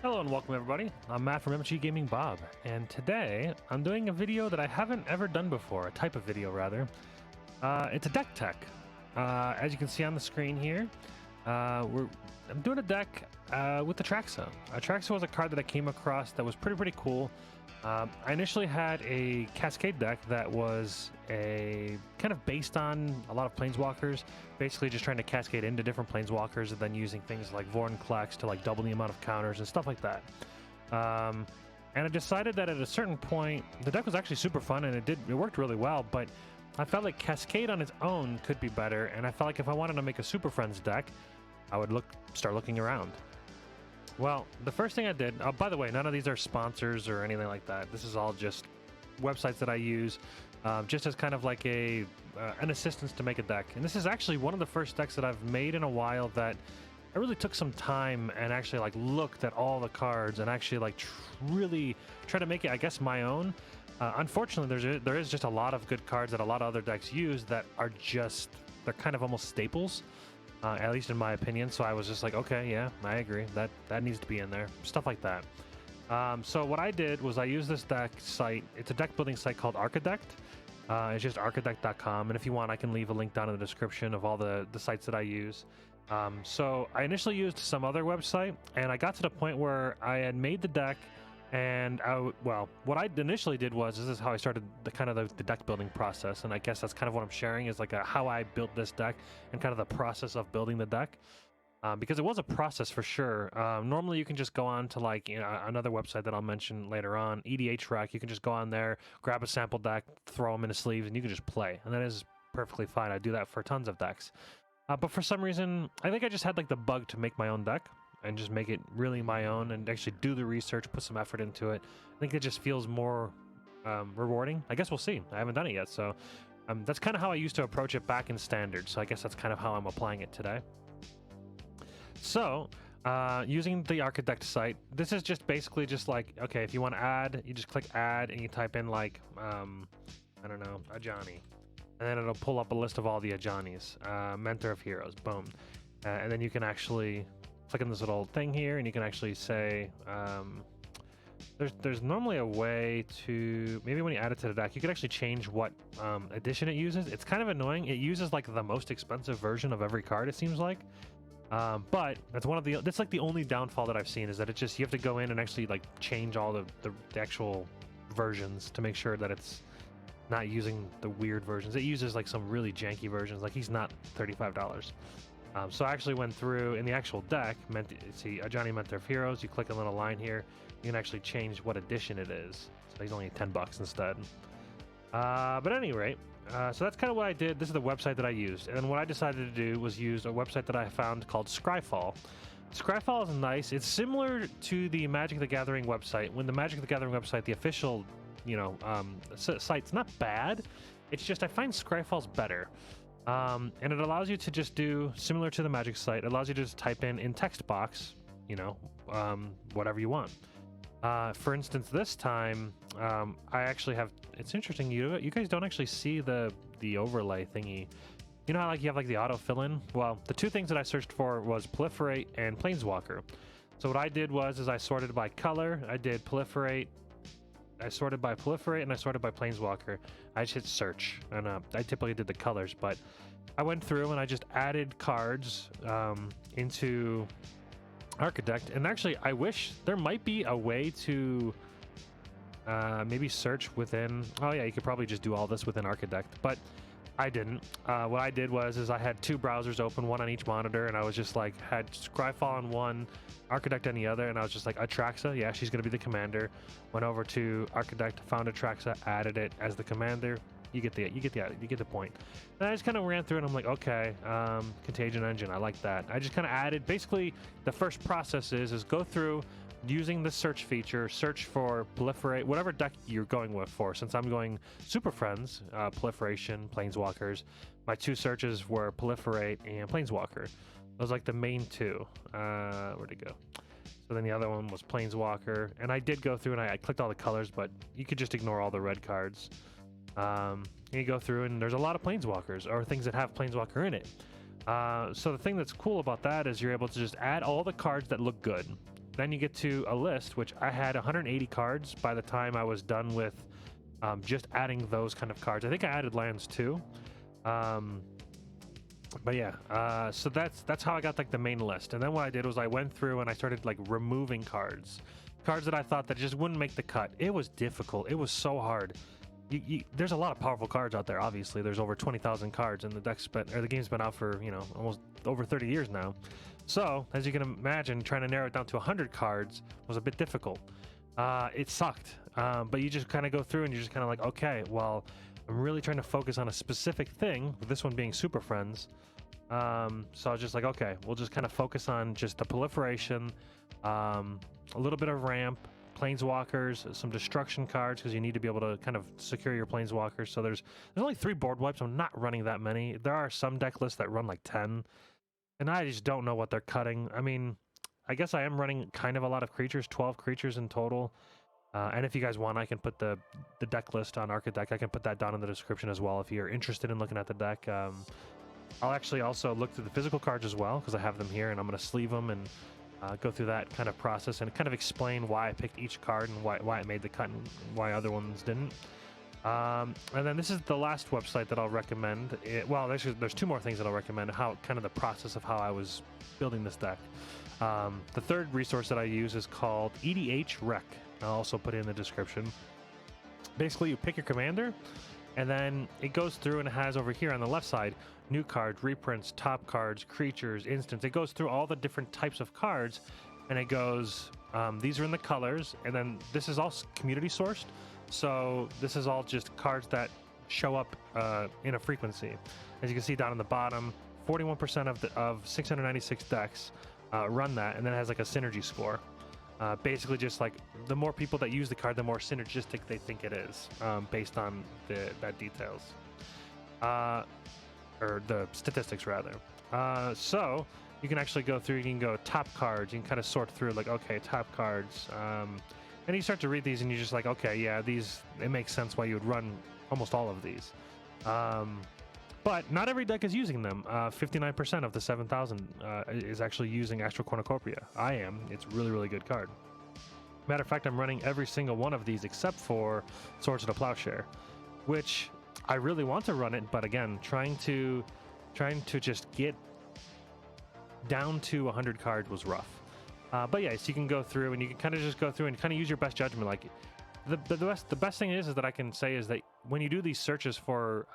Hello and welcome everybody, I'm Matt from MTGGamingBob, and today I'm doing a video that I haven't ever done before, a type of video rather. It's a deck tech. As you can see on the screen here, I'm doing a deck with Atraxa. Atraxa was a card that I came across that was pretty cool. I initially had a Cascade deck that was a kind of based on a lot of Planeswalkers, basically just trying to cascade into different Planeswalkers and then using things like Vorinclex to like double the amount of counters and stuff like that. And I decided that at a certain point, the deck was actually super fun and it worked really well, but I felt like Cascade on its own could be better, and I felt like if I wanted to make a Super Friends deck, I would start looking around. Well, the first thing I did, by the way, none of these are sponsors or anything like that. This is all just websites that I use just as kind of like an assistance to make a deck. And this is actually one of the first decks that I've made in a while that I really took some time and actually like looked at all the cards and actually like really try to make it, I guess, my own. Unfortunately, there is just a lot of good cards that a lot of other decks use that are just, they're kind of almost staples. At least in my opinion. So I was just like, okay, yeah, I agree. That needs to be in there. Stuff like that. So what I did was I used this deck site. It's a deck building site called Architect. It's just architect.com. And if you want, I can leave a link down in the description of all the sites that I use. So I initially used some other website, and I got to the point where I had made the deck. And what I initially did was, this is how I started the deck building process, and I guess that's kind of what I'm sharing is like how I built this deck and kind of the process of building the deck, because it was a process for sure. Normally you can just go on to like another website that I'll mention later on, EDH Rec. You can just go on there, grab a sample deck, throw them in a sleeve, and you can just play, and that is perfectly fine. I do that for tons of decks, but for some reason I think I just had like the bug to make my own deck and just make it really my own and actually do the research, put some effort into it. I think it just feels more rewarding. I guess we'll see. I haven't done it yet, so that's kind of how I used to approach it back in Standard, so I guess that's kind of how I'm applying it today. So, using the Architect site, this is just basically just like, okay, if you want to add, you just click add and you type in like, I don't know, Ajani. And then it'll pull up a list of all the Ajanis, Mentor of Heroes, boom. And then you can actually click on this little thing here, and you can actually say, there's normally a way to, maybe when you add it to the deck, you can actually change what edition it uses. It's kind of annoying. It uses like the most expensive version of every card, it seems like. But that's like the only downfall that I've seen, is that it just, you have to go in and actually like change all the actual versions to make sure that it's not using the weird versions. It uses like some really janky versions, like he's not $35. So I actually went through in the actual deck, see Ajani Mentor of Heroes, you click a little line here, you can actually change what edition it is. So he's only $10 instead. But at any rate, so that's kind of what I did. This is the website that I used. And then what I decided to do was use a website that I found called Scryfall. Scryfall is nice. It's similar to the Magic the Gathering website. When the Magic the Gathering website, the official, site's not bad. It's just I find Scryfall's better. And it allows you to just do similar to the Magic site. It allows you to just type in text box, whatever you want. For instance, this time, I actually have, it's interesting. You guys don't actually see the overlay thingy. You know how like you have like the auto fill in? Well, the two things that I searched for was proliferate and planeswalker. So what I did is I sorted by color. I did proliferate. I sorted by proliferate and I sorted by planeswalker. I just hit search, and I typically did the colors, but I went through and I just added cards into Architect. And actually, I wish there might be a way to maybe search within. Oh yeah, you could probably just do all this within Architect, but I didn't. What I did was I had two browsers open, one on each monitor, and I was just like, had Scryfall on one, Architect on the other, and I was just like, Atraxa, yeah, she's gonna be the commander. Went over to Architect, found Atraxa, added it as the commander. You get the point. And I just kind of ran through it, and I'm like, okay, Contagion Engine, I like that. I just kind of added, basically, the first process is go through, using the search feature, search for proliferate, whatever deck you're going with for. Since I'm going Super Friends, proliferation, planeswalkers, my two searches were proliferate and planeswalker. Those like the main two. Where'd it go? So then the other one was planeswalker, and I did go through and I clicked all the colors, but you could just ignore all the red cards. And you go through and there's a lot of planeswalkers or things that have planeswalker in it. So the thing that's cool about that is you're able to just add all the cards that look good. then you get to a list, which I had 180 cards by the time I was done with just adding those kind of cards. I think I added lands too. But yeah, so that's how I got like the main list. And then what I did was I went through and I started like removing cards that I thought that just wouldn't make the cut. It was difficult. It was so hard. There's a lot of powerful cards out there. Obviously, there's over 20,000 cards, and the game's been out for almost over 30 years now. So as you can imagine, trying to narrow it down to 100 cards was a bit difficult. It sucked, but you just kind of go through and you're just kind of like, okay, well, I'm really trying to focus on a specific thing, with this one being Super Friends. So I was just like, okay, we'll just kind of focus on just the proliferation, a little bit of ramp, planeswalkers, some destruction cards, because you need to be able to kind of secure your planeswalkers. So there's only 3 board wipes. I'm not running that many. There are some deck lists that run like 10, and I just don't know what they're cutting. I mean, I guess I am running kind of a lot of creatures, 12 creatures in total. And if you guys want, I can put the deck list on Architect. I can put that down in the description as well if you're interested in looking at the deck. I'll actually also look through the physical cards as well, because I have them here, and I'm going to sleeve them and go through that kind of process and kind of explain why I picked each card and why it made the cut and why other ones didn't. And then this is the last website that I'll recommend. Well, there's 2 more things that I'll recommend, how kind of the process of how I was building this deck. The third resource that I use is called EDH Rec. I'll also put it in the description. Basically, you pick your commander, and then it goes through and it has over here on the left side new cards, reprints, top cards, creatures, instants. It goes through all the different types of cards, and it goes, these are in the colors, and then this is all community sourced. So this is all just cards that show up in a frequency. As you can see down in the bottom, 41% of 696 decks run that, and then it has like a synergy score. Basically just like the more people that use the card, the more synergistic they think it is, based on that details. Or the statistics rather. So you can actually go through, you can go top cards, you can kind of sort through like, okay, top cards. And you start to read these and you're just like, okay, yeah, it makes sense why you would run almost all of these. But not every deck is using them. 59% of the 7,000 is actually using Astral Cornucopia. I am. It's a really, really good card. Matter of fact, I'm running every single one of these except for Swords of the Plowshare, which I really want to run it, but again, trying to just get down to 100 cards was rough. But yeah, so you can go through and you can kind of just go through and kind of use your best judgment. Like the best thing is that I can say is that when you do these searches for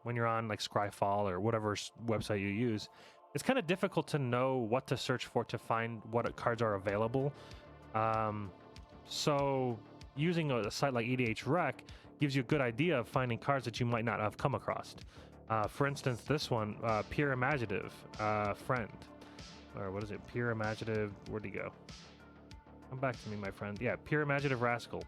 when you're on like Scryfall or whatever website you use, it's kind of difficult to know what to search for to find what cards are available. So using a site like EDH Rec gives you a good idea of finding cards that you might not have come across. For instance, this one, Pure Imaginative Friend. Or what is it? Pure Imaginative. Where'd he go? Come back to me, my friend. Yeah, Pure Imaginative Rascal.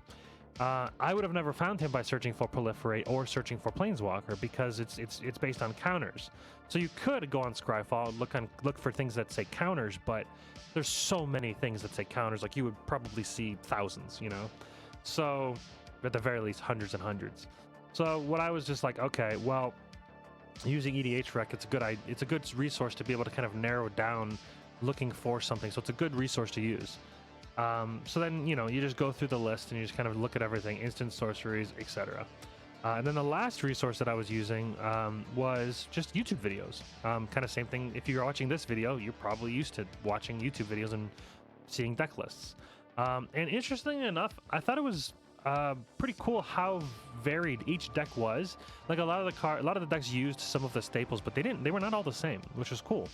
I would have never found him by searching for Proliferate or searching for Planeswalker, because it's based on counters. So you could go on Scryfall and look for things that say counters, but there's so many things that say counters. Like you would probably see thousands, So at the very least, hundreds and hundreds. So what I was just like, okay, well, using EDH Rec, it's a good resource to be able to kind of narrow down looking for something. So it's a good resource to use. So then, you just go through the list and you just kind of look at everything, instant sorceries, etc. And then the last resource that I was using was just YouTube videos. Kind of same thing. If you're watching this video, you're probably used to watching YouTube videos and seeing deck lists. And interestingly enough, I thought it was pretty cool how varied each deck was. Like a lot of the decks used some of the staples, but they were not all the same, which was cool.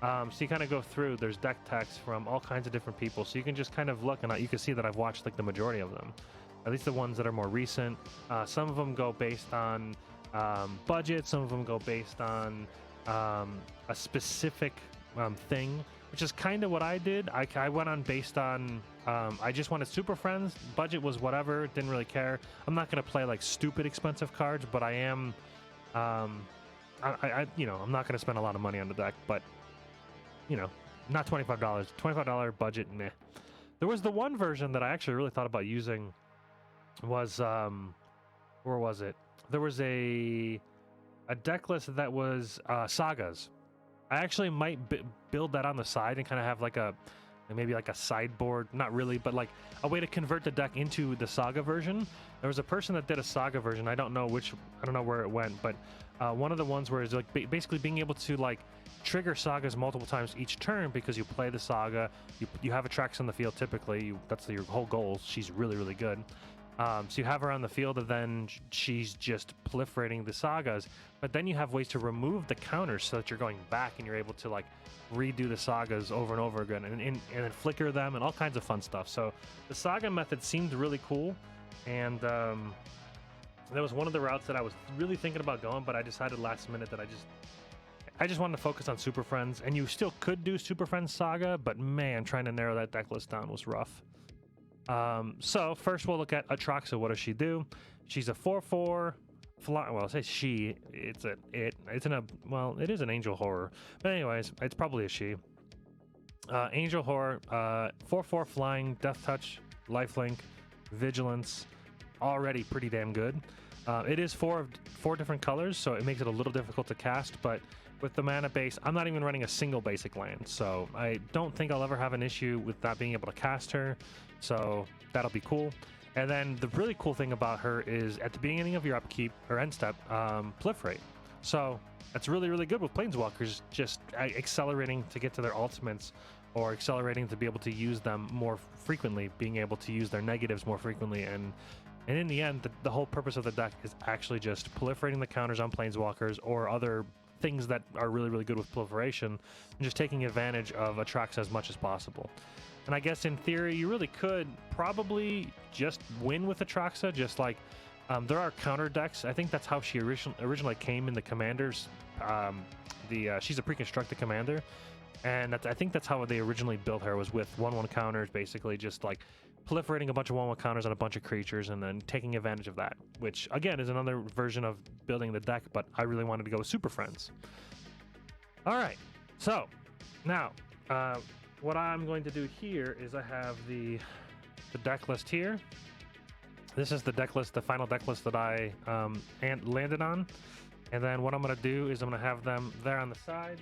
So you kind of go through, there's deck text from all kinds of different people, so you can just kind of look, and you can see that I've watched like the majority of them, at least the ones that are more recent. Some of them go based on budget, some of them go based on a specific thing, which is kind of what I did. I went on based on I just wanted Super Friends. Budget was whatever, didn't really care. I'm not going to play like stupid expensive cards, but I am I'm not going to spend a lot of money on the deck, but not $25. $25 budget, meh. There was the one version that I actually really thought about using was, where was it? There was a deck list that was sagas. I actually might build that on the side and kind of have like a and maybe like a sideboard, not really, but like a way to convert the deck into the Saga version. There was a person that did a Saga version. I don't know where it went, but one of the ones where it's like basically being able to like trigger Sagas multiple times each turn because you play the Saga, you have Atraxa on the field typically. That's your whole goal. She's really, really good. So you have her on the field, and then she's just proliferating the Sagas. But then you have ways to remove the counters so that you're going back and you're able to like redo the Sagas over and over again, and then flicker them and all kinds of fun stuff. So the Saga method seemed really cool, and that was one of the routes that I was really thinking about going, but I decided last minute that I just wanted to focus on Super Friends. And you still could do Super Friends Saga, but man, trying to narrow that deck list down was rough. So first we'll look at Atraxa. What does she do? She's a 4/4 fly. Well, I say she. It is an angel horror. But anyways, it's probably a she. Angel horror. 4/4 flying, death touch, lifelink, vigilance. Already pretty damn good. It is four different colors, so it makes it a little difficult to cast. But with the mana base, I'm not even running a single basic land, so I don't think I'll ever have an issue with not being able to cast her. So that'll be cool. And then the really cool thing about her is at the beginning of your upkeep or end step, proliferate. So that's really, really good with planeswalkers, just accelerating to get to their ultimates, or accelerating to be able to use them more frequently, being able to use their negatives more frequently. And in the end, the whole purpose of the deck is actually just proliferating the counters on planeswalkers or other things that are really, really good with proliferation, and just taking advantage of Atraxa as much as possible. And I guess in theory, you really could probably just win with Atraxa, just like there are counter decks. I think that's how she originally came in the commanders. She's a pre-constructed commander, and I think that's how they originally built her, was with 1/1 counters, basically just like proliferating a bunch of 1/1 counters on a bunch of creatures and then taking advantage of that, which again is another version of building the deck, but I really wanted to go with Super Friends. All right, so now what I'm going to do here is I have the deck list here. This is the deck list, the final deck list that I landed on. And then what I'm going to do is I'm going to have them there on the side.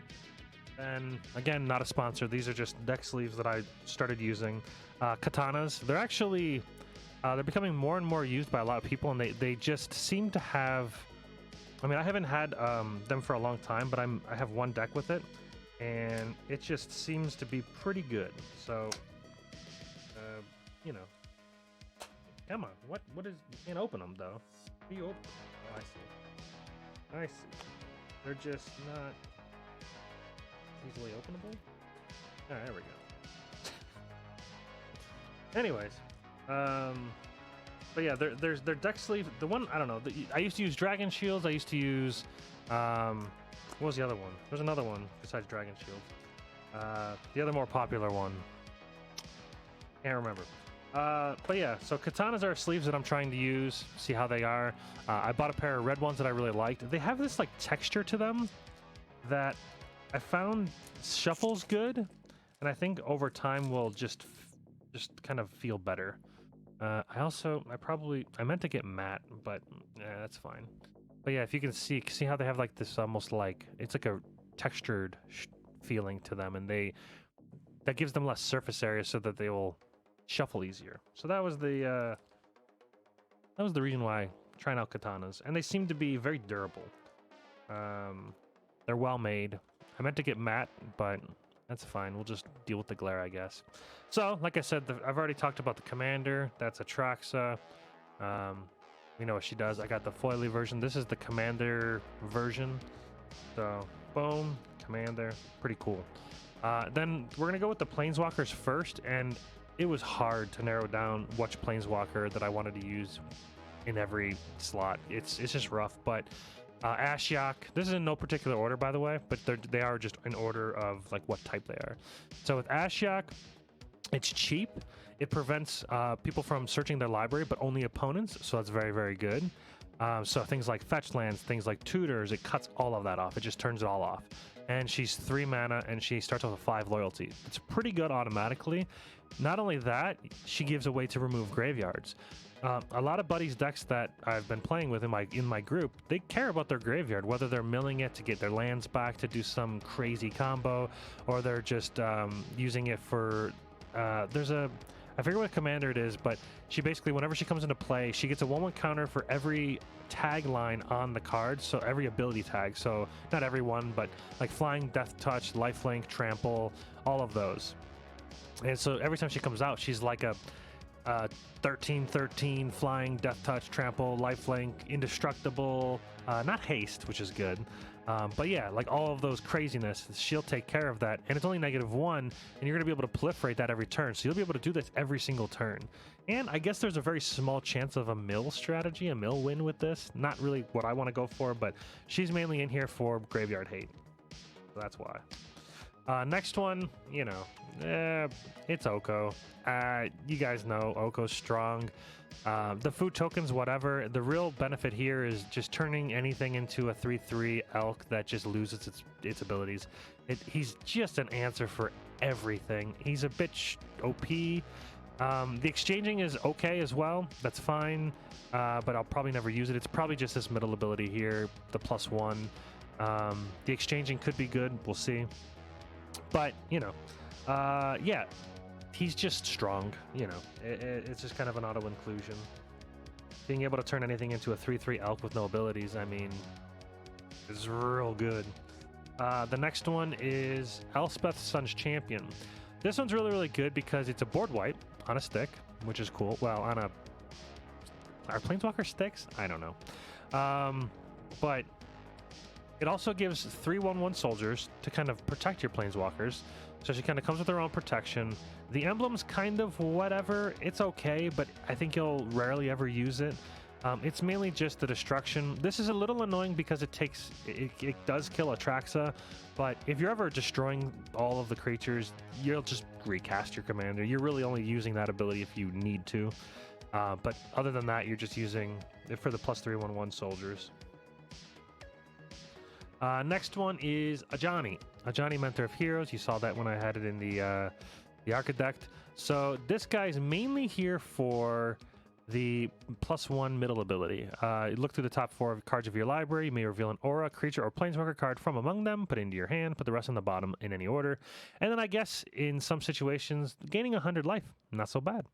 And again, not a sponsor. These are just deck sleeves that I started using. Katanas. They're actually they're becoming more and more used by a lot of people, and they just seem to have. I mean, I haven't had them for a long time, but I have one deck with it, and it just seems to be pretty good. So, you know, come on. What is? You can't open them though. You open? Oh, I see. They're just not easily openable. All right, there we go. Anyways, but yeah, there's their deck sleeve. The one, I don't know. I used to use Dragon Shields. I used to use what was the other one? There's another one besides Dragon Shield. The other more popular one, can't remember. But yeah, so Katanas are sleeves that I'm trying to use. See how they are. I bought a pair of red ones that I really liked. They have this like texture to them that I found shuffles good, and I think over time will just kind of feel better. I meant to get matte, but that's fine. But yeah, if you can see how they have like this almost like, it's like a textured feeling to them, and that gives them less surface area so that they will shuffle easier. So that was the reason why I'm trying out Katanas, and they seem to be very durable. They're well made. I meant to get matte, but that's fine. We'll just deal with the glare, I guess. So, like I said, I've already talked about the commander. That's Atraxa. We know what she does. I got the foily version. This is the commander version. So, boom, commander. Pretty cool. Then we're going to go with the planeswalkers first, and it was hard to narrow down which planeswalker that I wanted to use in every slot. It's just rough, but Ashiok, this is in no particular order, by the way, but they are just in order of like what type they are. So with Ashiok, it's cheap. It prevents people from searching their library, but only opponents, so that's very, very good. So things like fetch lands, things like tutors, it cuts all of that off. It just turns it all off. And she's 3 mana, and she starts off with 5 loyalty. It's pretty good automatically. Not only that, she gives a way to remove graveyards. A lot of buddies' decks that I've been playing with in my group, they care about their graveyard, whether they're milling it to get their lands back to do some crazy combo, or they're just using it for there's a, I forget what commander it is, but she basically, whenever she comes into play, she gets a 1/1 counter for every tagline on the card, so every ability tag. So not every one, but like flying, death touch, lifelink, trample, all of those. And so every time she comes out, she's like a 13/13 flying, death touch, trample, lifelink, indestructible, not haste, which is good. But yeah, like all of those craziness, she'll take care of that. And it's only -1, and you're going to be able to proliferate that every turn. So you'll be able to do this every single turn. And I guess there's a very small chance of a mill strategy, a mill win with this. Not really what I want to go for, but she's mainly in here for graveyard hate. So that's why. Next one, you know, it's Oko. You guys know Oko's strong. The food tokens, whatever. The real benefit here is just turning anything into a 3/3 elk that just loses its abilities. He's just an answer for everything. He's a bit OP. The exchanging is okay as well. That's fine, but I'll probably never use it. It's probably just this middle ability here, the +1. The exchanging could be good. We'll see. But, you know, yeah, he's just strong, you know. It's just kind of an auto-inclusion. Being able to turn anything into a 3/3 elk with no abilities, I mean, is real good. The next one is Elspeth Sun's Champion. This one's really, really good because it's a board wipe on a stick, which is cool. Well, on a... Are Planeswalker sticks? I don't know. But it also gives 3/1/1 soldiers to kind of protect your Planeswalkers. So she kind of comes with her own protection. The emblem's kind of whatever. It's okay, but I think you'll rarely ever use it. It's mainly just the destruction. This is a little annoying because it does kill Atraxa, but if you're ever destroying all of the creatures, you'll just recast your commander. You're really only using that ability if you need to. But other than that, you're just using it for the +3/1/1 soldiers. Next one is Ajani. Ajani, Mentor of Heroes. You saw that when I had it in the Architect. So this guy's mainly here for the +1 middle ability. Look through the top 4 cards of your library. You may reveal an aura, creature, or planeswalker card from among them. Put it into your hand. Put the rest on the bottom in any order. And then I guess in some situations, gaining 100 life. Not so bad.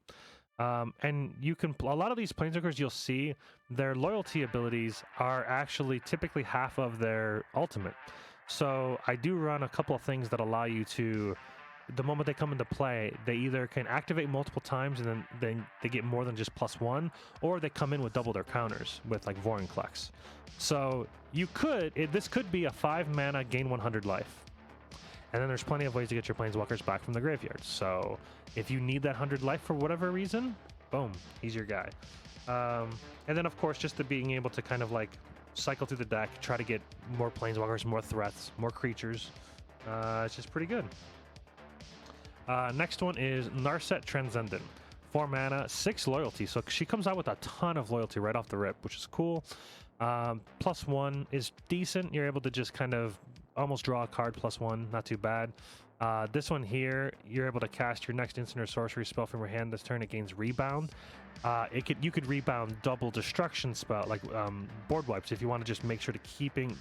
And you can, a lot of these planeswalkers you'll see, their loyalty abilities are actually typically half of their ultimate. So I do run a couple of things that allow you to, the moment they come into play, they either can activate multiple times and then they get more than just +1, or they come in with double their counters with like Vorinclex. So you could, this could be a 5 mana gain 100 life. And then there's plenty of ways to get your planeswalkers back from the graveyard. So if you need that 100 life for whatever reason, boom, he's your guy. And then, of course, just the being able to kind of like cycle through the deck, try to get more planeswalkers, more threats, more creatures. It's just pretty good. Next one is Narset Transcendent. 4 mana, 6 loyalty. So she comes out with a ton of loyalty right off the rip, which is cool. +1 is decent. You're able to just kind of almost draw a card +1, not too bad. This one here, you're able to cast your next instant or sorcery spell from your hand this turn. It gains rebound. You could rebound double destruction spell, like board wipes, if you want to just make sure to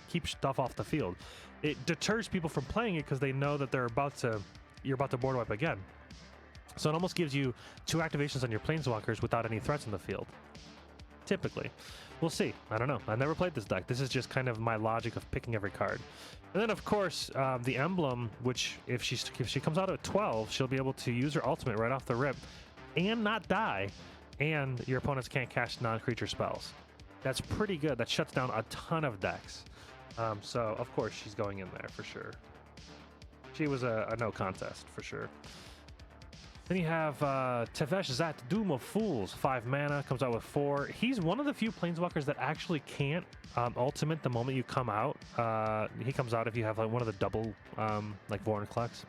keep stuff off the field. It deters people from playing it because they know that you're about to board wipe again. So it almost gives you 2 activations on your planeswalkers without any threats in the field. Typically. We'll see. I don't know. I've never played this deck. This is just kind of my logic of picking every card. And then, of course, the emblem, which if she comes out at 12, she'll be able to use her ultimate right off the rip and not die, and your opponents can't cast non-creature spells. That's pretty good. That shuts down a ton of decks. So, of course, she's going in there for sure. She was a no contest for sure. Then you have Tevesh Zat, Doom of Fools, 5 mana, comes out with 4. He's one of the few planeswalkers that actually can't ultimate the moment you come out. He comes out if you have like one of the double, like Vorinclex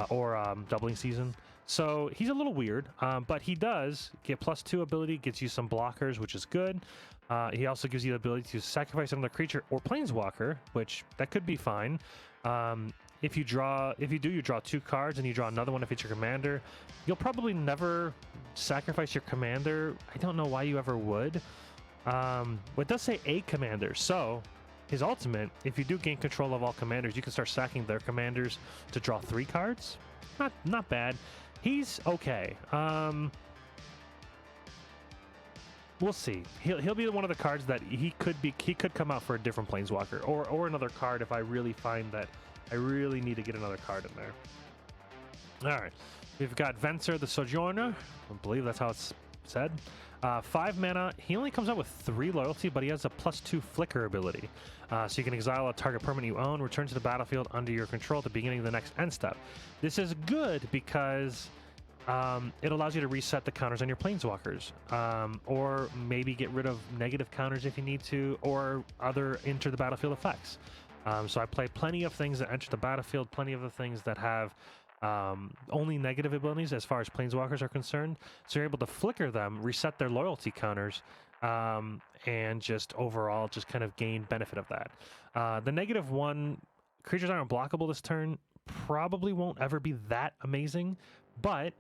or Doubling Season. So he's a little weird, but he does get +2 ability, gets you some blockers, which is good. He also gives you the ability to sacrifice another creature or planeswalker, which that could be fine. If you draw 2 cards and you draw another one if it's your commander. You'll probably never sacrifice your commander. I don't know why you ever would. But it does say a commander, so his ultimate, if you do gain control of all commanders, you can start sacking their commanders to draw 3 cards. Not bad. He's okay. We'll see. He'll be one of the cards that he could come out for a different planeswalker or another card if I really find that I really need to get another card in there. All right, we've got Venser the Sojourner. I believe that's how it's said. 5 mana. He only comes out with 3 loyalty, but he has a +2 flicker ability. So you can exile a target permanent you own, return to the battlefield under your control at the beginning of the next end step. This is good because it allows you to reset the counters on your planeswalkers, or maybe get rid of negative counters if you need to, or other enter the battlefield effects. So I play plenty of things that enter the battlefield, plenty of the things that have only negative abilities as far as planeswalkers are concerned. So you're able to flicker them, reset their loyalty counters, and just overall just kind of gain benefit of that. The -1 creatures aren't blockable this turn probably won't ever be that amazing, but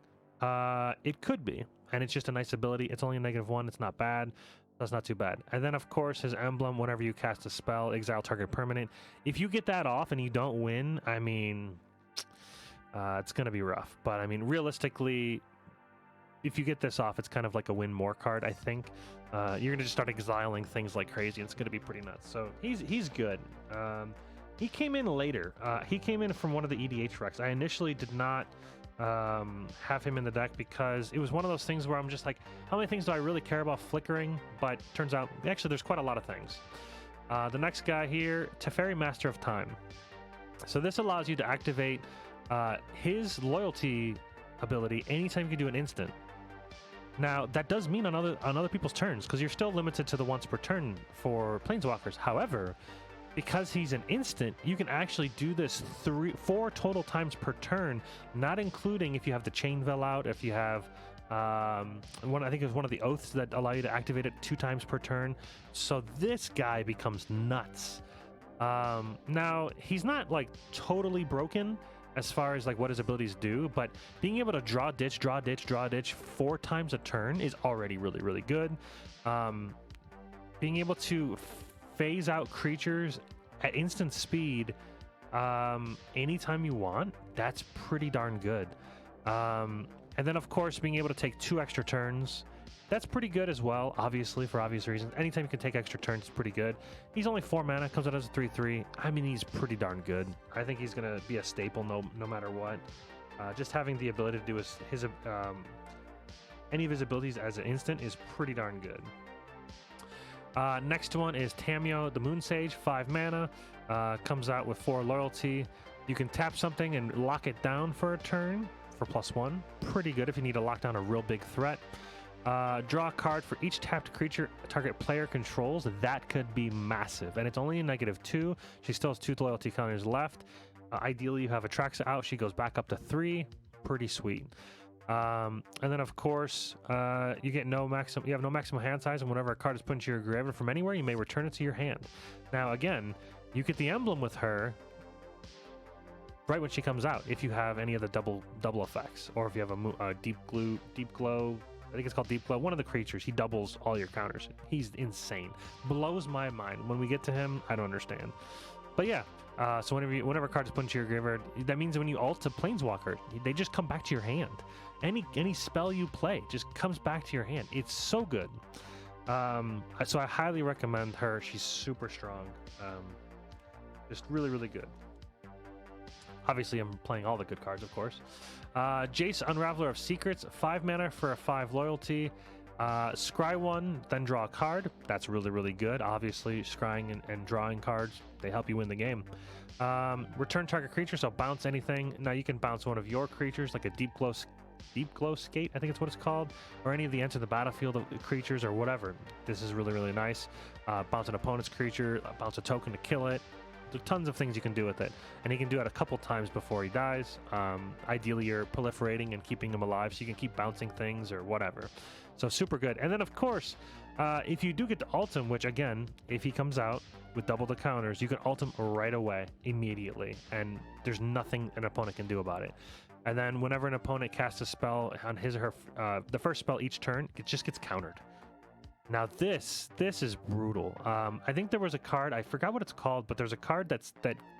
it could be, and it's just a nice ability. It's only a -1. It's not bad. That's not too bad. And then, of course, his emblem, whenever you cast a spell, exile target permanent. If you get that off and you don't win, I mean, it's going to be rough. But, I mean, realistically, if you get this off, it's kind of like a win more card, I think. You're going to just start exiling things like crazy, and it's going to be pretty nuts. So he's good. He came in later. He came in from one of the EDH wrecks. I initially did not have him in the deck because it was one of those things where I'm just like, how many things do I really care about flickering? But turns out, actually, there's quite a lot of things. The next guy here, Teferi, Master of Time. So this allows you to activate his loyalty ability anytime you can do an instant. Now, that does mean on other people's turns, because you're still limited to the once per turn for planeswalkers. However, because he's an instant, you can actually do this 4 total times per turn, not including if you have the Chain Veil out, if you have I think it was one of the oaths that allow you to activate it 2 times per turn. So this guy becomes nuts. Now, he's not like totally broken as far as like what his abilities do, but being able to draw ditch 4 times a turn is already really, really good. Being able to phase out creatures at instant speed anytime you want, that's pretty darn good. And then, of course, being able to take 2 extra turns, that's pretty good as well, obviously, for obvious reasons. Anytime you can take extra turns, it's pretty good. He's only 4 mana, comes out as a 3/3. I mean, he's pretty darn good. I think he's going to be a staple no matter what. Just having the ability to do his any of his abilities as an instant is pretty darn good. Next one is Tamio, the Moon Sage, 5 mana, comes out with 4 loyalty. You can tap something and lock it down for a turn for +1. Pretty good if you need to lock down a real big threat. Draw a card for each tapped creature target player controls. That could be massive, and it's only a -2. She still has 2 loyalty counters left. Ideally, you have Atraxa out. She goes back up to 3. Pretty sweet. And then, of course, you have no maximum hand size, and whenever a card is put into your graveyard from anywhere, you may return it to your hand. Now, again, you get the emblem with her right when she comes out, if you have any of the double effects, or if you have a deep glow. I think it's called Deep Glow. One of the creatures, he doubles all your counters. He's insane. Blows my mind. When we get to him, I don't understand. But yeah, so whenever a card is put into your graveyard, that means when you ult a planeswalker, they just come back to your hand. Any spell you play just comes back to your hand. It's so good. So I highly recommend her. She's super strong. Just really, really good. Obviously, I'm playing all the good cards, of course. Jace, Unraveler of Secrets, 5 mana for a 5 loyalty. Scry 1, then draw a card. That's really, really good. Obviously, scrying and drawing cards, they help you win the game. Return target creature, so bounce anything. Now you can bounce one of your creatures, like a Deep Glow Skate, I think it's what it's called, or any of the enter the battlefield of creatures or whatever. This is really, really nice. Bounce an opponent's creature, bounce a token to kill it. There's tons of things you can do with it, and he can do it a couple times before he dies. Ideally, you're proliferating and keeping him alive, so you can keep bouncing things or whatever. So super good. And then, of course, if you do get to ult him, which again, if he comes out with double the counters, you can ult him right away, immediately, and there's nothing an opponent can do about it. And then whenever an opponent casts a spell on his or her, the first spell each turn, it just gets countered. Now this is brutal. I think there was a card, I forgot what it's called, but there's a card that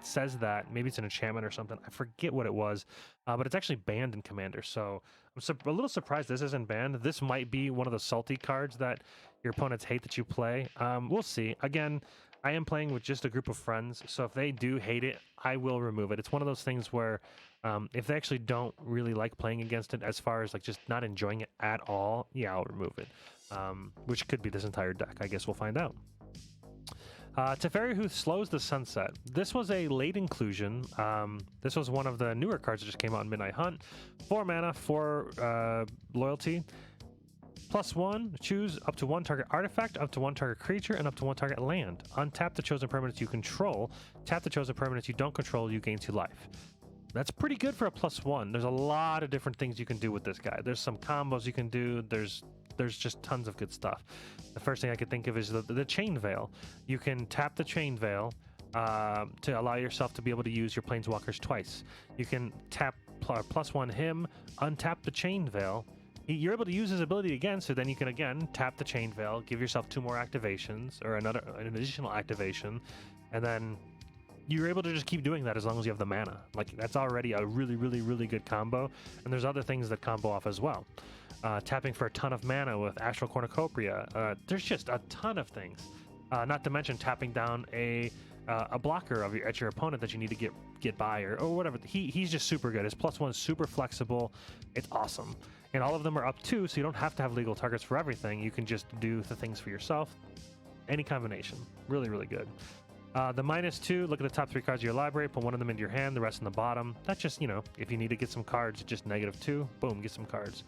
says that. Maybe it's an enchantment or something. I forget what it was, but it's actually banned in Commander. So I'm a little surprised this isn't banned. This might be one of the salty cards that your opponents hate that you play. We'll see. Again, I am playing with just a group of friends, so if they do hate it, I will remove it. It's one of those things where if they actually don't really like playing against it, as far as like just not enjoying it at all, yeah, I'll remove it. Which could be this entire deck. I guess we'll find out. Teferi, who slows the sunset. This was a late inclusion. This was one of the newer cards that just came out in Midnight Hunt. 4 mana, 4 loyalty. +1, choose up to 1 target artifact, up to 1 target creature, and up to 1 target land. Untap the chosen permanents you control. Tap the chosen permanents you don't control, you gain 2 life. That's pretty good for a +1. There's a lot of different things you can do with this guy. There's some combos you can do. There's just tons of good stuff. The first thing I could think of is the Chain Veil. You can tap the Chain Veil to allow yourself to be able to use your Planeswalkers twice. You can tap +1 him, untap the Chain Veil. You're able to use his ability again, so then you can again tap the Chain Veil, give yourself 2 more activations, or an additional activation, and then you're able to just keep doing that as long as you have the mana. Like, that's already a really, really, really good combo, and there's other things that combo off as well. Tapping for a ton of mana with Astral Cornucopia. There's just a ton of things. Not to mention tapping down a blocker at your opponent that you need to get by or whatever. He's just super good. His +1 is super flexible. It's awesome. And all of them are up 2, so you don't have to have legal targets for everything. You can just do the things for yourself. Any combination. Really, really good. The -2, look at the top 3 cards of your library, put one of them into your hand, the rest in the bottom. That's just, you know, if you need to get some cards, just -2, boom, get some cards.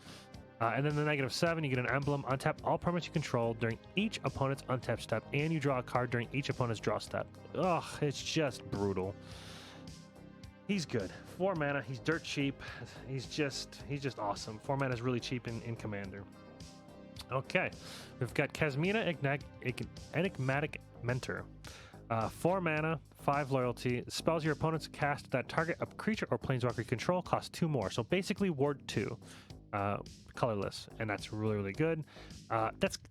And then the -7, you get an emblem. Untap all permanents you control during each opponent's untap step, and you draw a card during each opponent's draw step. Ugh, it's just brutal. He's good. 4 mana, he's dirt cheap. He's just awesome. 4 mana is really cheap in Commander. Okay, we've got Kasmina, Enigmatic Mentor. 4 mana, 5 loyalty. Spells your opponents cast that target a creature or planeswalker you control cost 2 more. So basically ward 2. Colorless, and that's really, really good.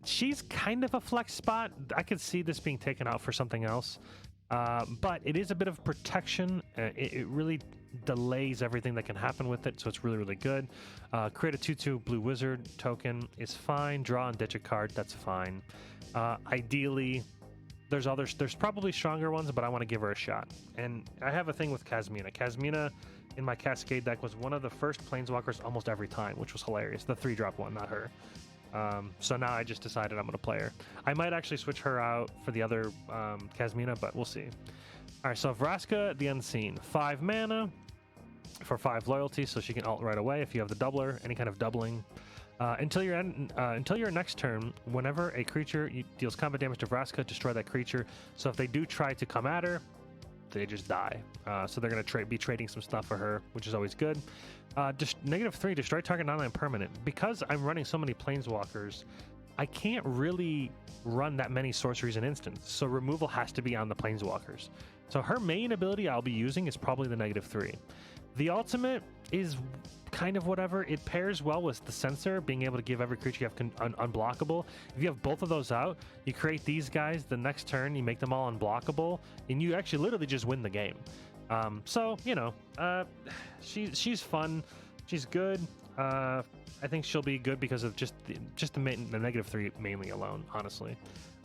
She's kind of a flex spot. I could see this being taken out for something else, but it is a bit of protection. It really delays everything that can happen with it, so it's really, really good. Create a 2/2 blue wizard token is fine. Draw and ditch a card, that's fine. Ideally, there's probably stronger ones, but I want to give her a shot. And I have a thing with Kasmina. Kasmina in my Cascade deck was one of the first planeswalkers almost every time, which was hilarious. The 3-drop one, not her. So now I just decided I'm going to play her. I might actually switch her out for the other Kasmina, but we'll see. All right, so Vraska the Unseen. 5 mana for 5 loyalty, so she can ult right away if you have the doubler, any kind of doubling. Until your next turn, whenever a creature deals combat damage to Vraska, destroy that creature. So if they do try to come at her, they just die. So they're going to be trading some stuff for her, which is always good. Just -3, destroy target non-land permanent. Because I'm running so many planeswalkers, I can't really run that many sorceries and instants, so removal has to be on the planeswalkers. So her main ability I'll be using is probably the -3. The ultimate is kind of whatever. It pairs well with the Censor, being able to give every creature you have unblockable. If you have both of those out, you create these guys, the next turn you make them all unblockable, and you actually literally just win the game. So, you know, she's fun. She's good. I think she'll be good because of just the -3 mainly alone, honestly.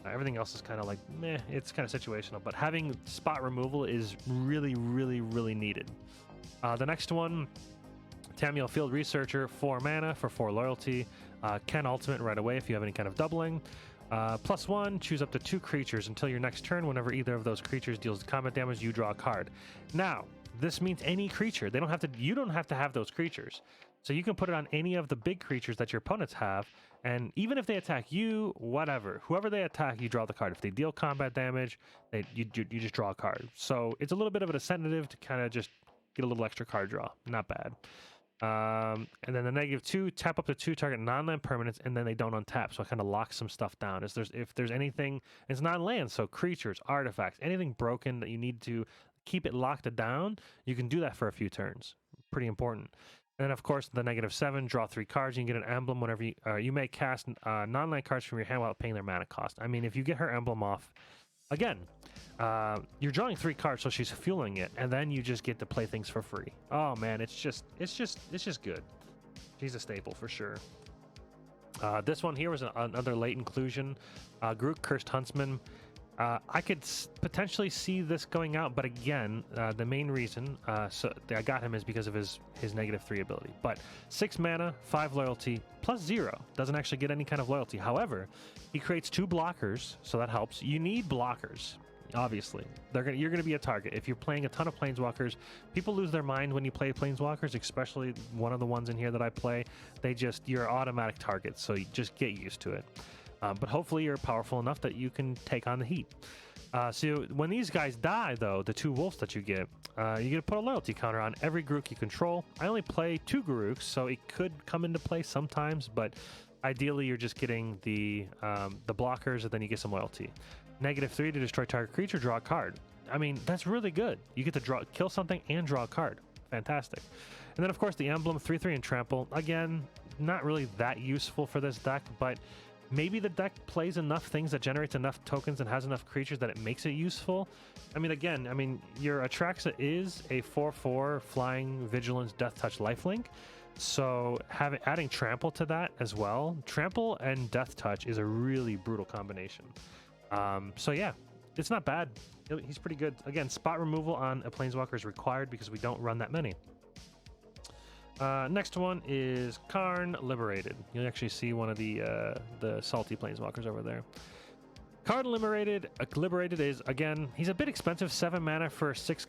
Everything else is kind of like, meh, it's kind of situational, but having spot removal is really, really, really needed. The next one, Tamiel Field Researcher, 4 mana for 4 loyalty. Can ultimate right away if you have any kind of doubling. +1, choose up to 2 creatures until your next turn. Whenever either of those creatures deals combat damage, you draw a card. Now, this means any creature. You don't have to have those creatures. So you can put it on any of the big creatures that your opponents have, and even if they attack you, whoever they attack, you draw the card. If they deal combat damage, you just draw a card. So it's a little bit of an incentive to kind of just get a little extra card draw. Not bad. And then the -2, tap up to 2 target non-land permanents, and then they don't untap, so I kind of lock some stuff down. If there's anything, it's non-land, so creatures, artifacts, anything broken that you need to keep it locked down, you can do that for a few turns. Pretty important. And then, of course, the -7, draw 3 cards. You can get an emblem whenever you may cast non-land cards from your hand without paying their mana cost. I mean, if you get her emblem off, again, you're drawing 3 cards, so she's fueling it, and then you just get to play things for free. Oh man, it's just good. She's a staple for sure. This one here was another late inclusion. Groot, Cursed Huntsman. I could potentially see this going out, but again, the main reason so I got him is because of his -3 ability. But 6 mana, 5 loyalty, +0. Doesn't actually get any kind of loyalty. However, he creates 2 blockers, so that helps. You need blockers, obviously. You're gonna be a target. If you're playing a ton of Planeswalkers, people lose their mind when you play Planeswalkers, especially one of the ones in here that I play. You're automatic targets, so you just get used to it. But hopefully you're powerful enough that you can take on the heat. So when these guys die, though, the 2 wolves that you get to put a loyalty counter on every Garruk you control. I only play 2 Garruks, so it could come into play sometimes, but ideally you're just getting the blockers, and then you get some loyalty. -3 to destroy target creature, draw a card. I mean, that's really good. You get to kill something and draw a card. Fantastic. And then, of course, the emblem, 3/3 and trample. Again, not really that useful for this deck, but maybe the deck plays enough things that generates enough tokens and has enough creatures that it makes it useful. I mean, your Atraxa is a 4/4 flying vigilance death touch lifelink. So adding trample to that as well, trample and death touch is a really brutal combination. So yeah, it's not bad. He's pretty good. Again, spot removal on a Planeswalker is required because we don't run that many. Next one is Karn Liberated. You'll actually see one of the salty Planeswalkers over there. Karn Liberated. Liberated is, again, he's a bit expensive. 7 mana for 6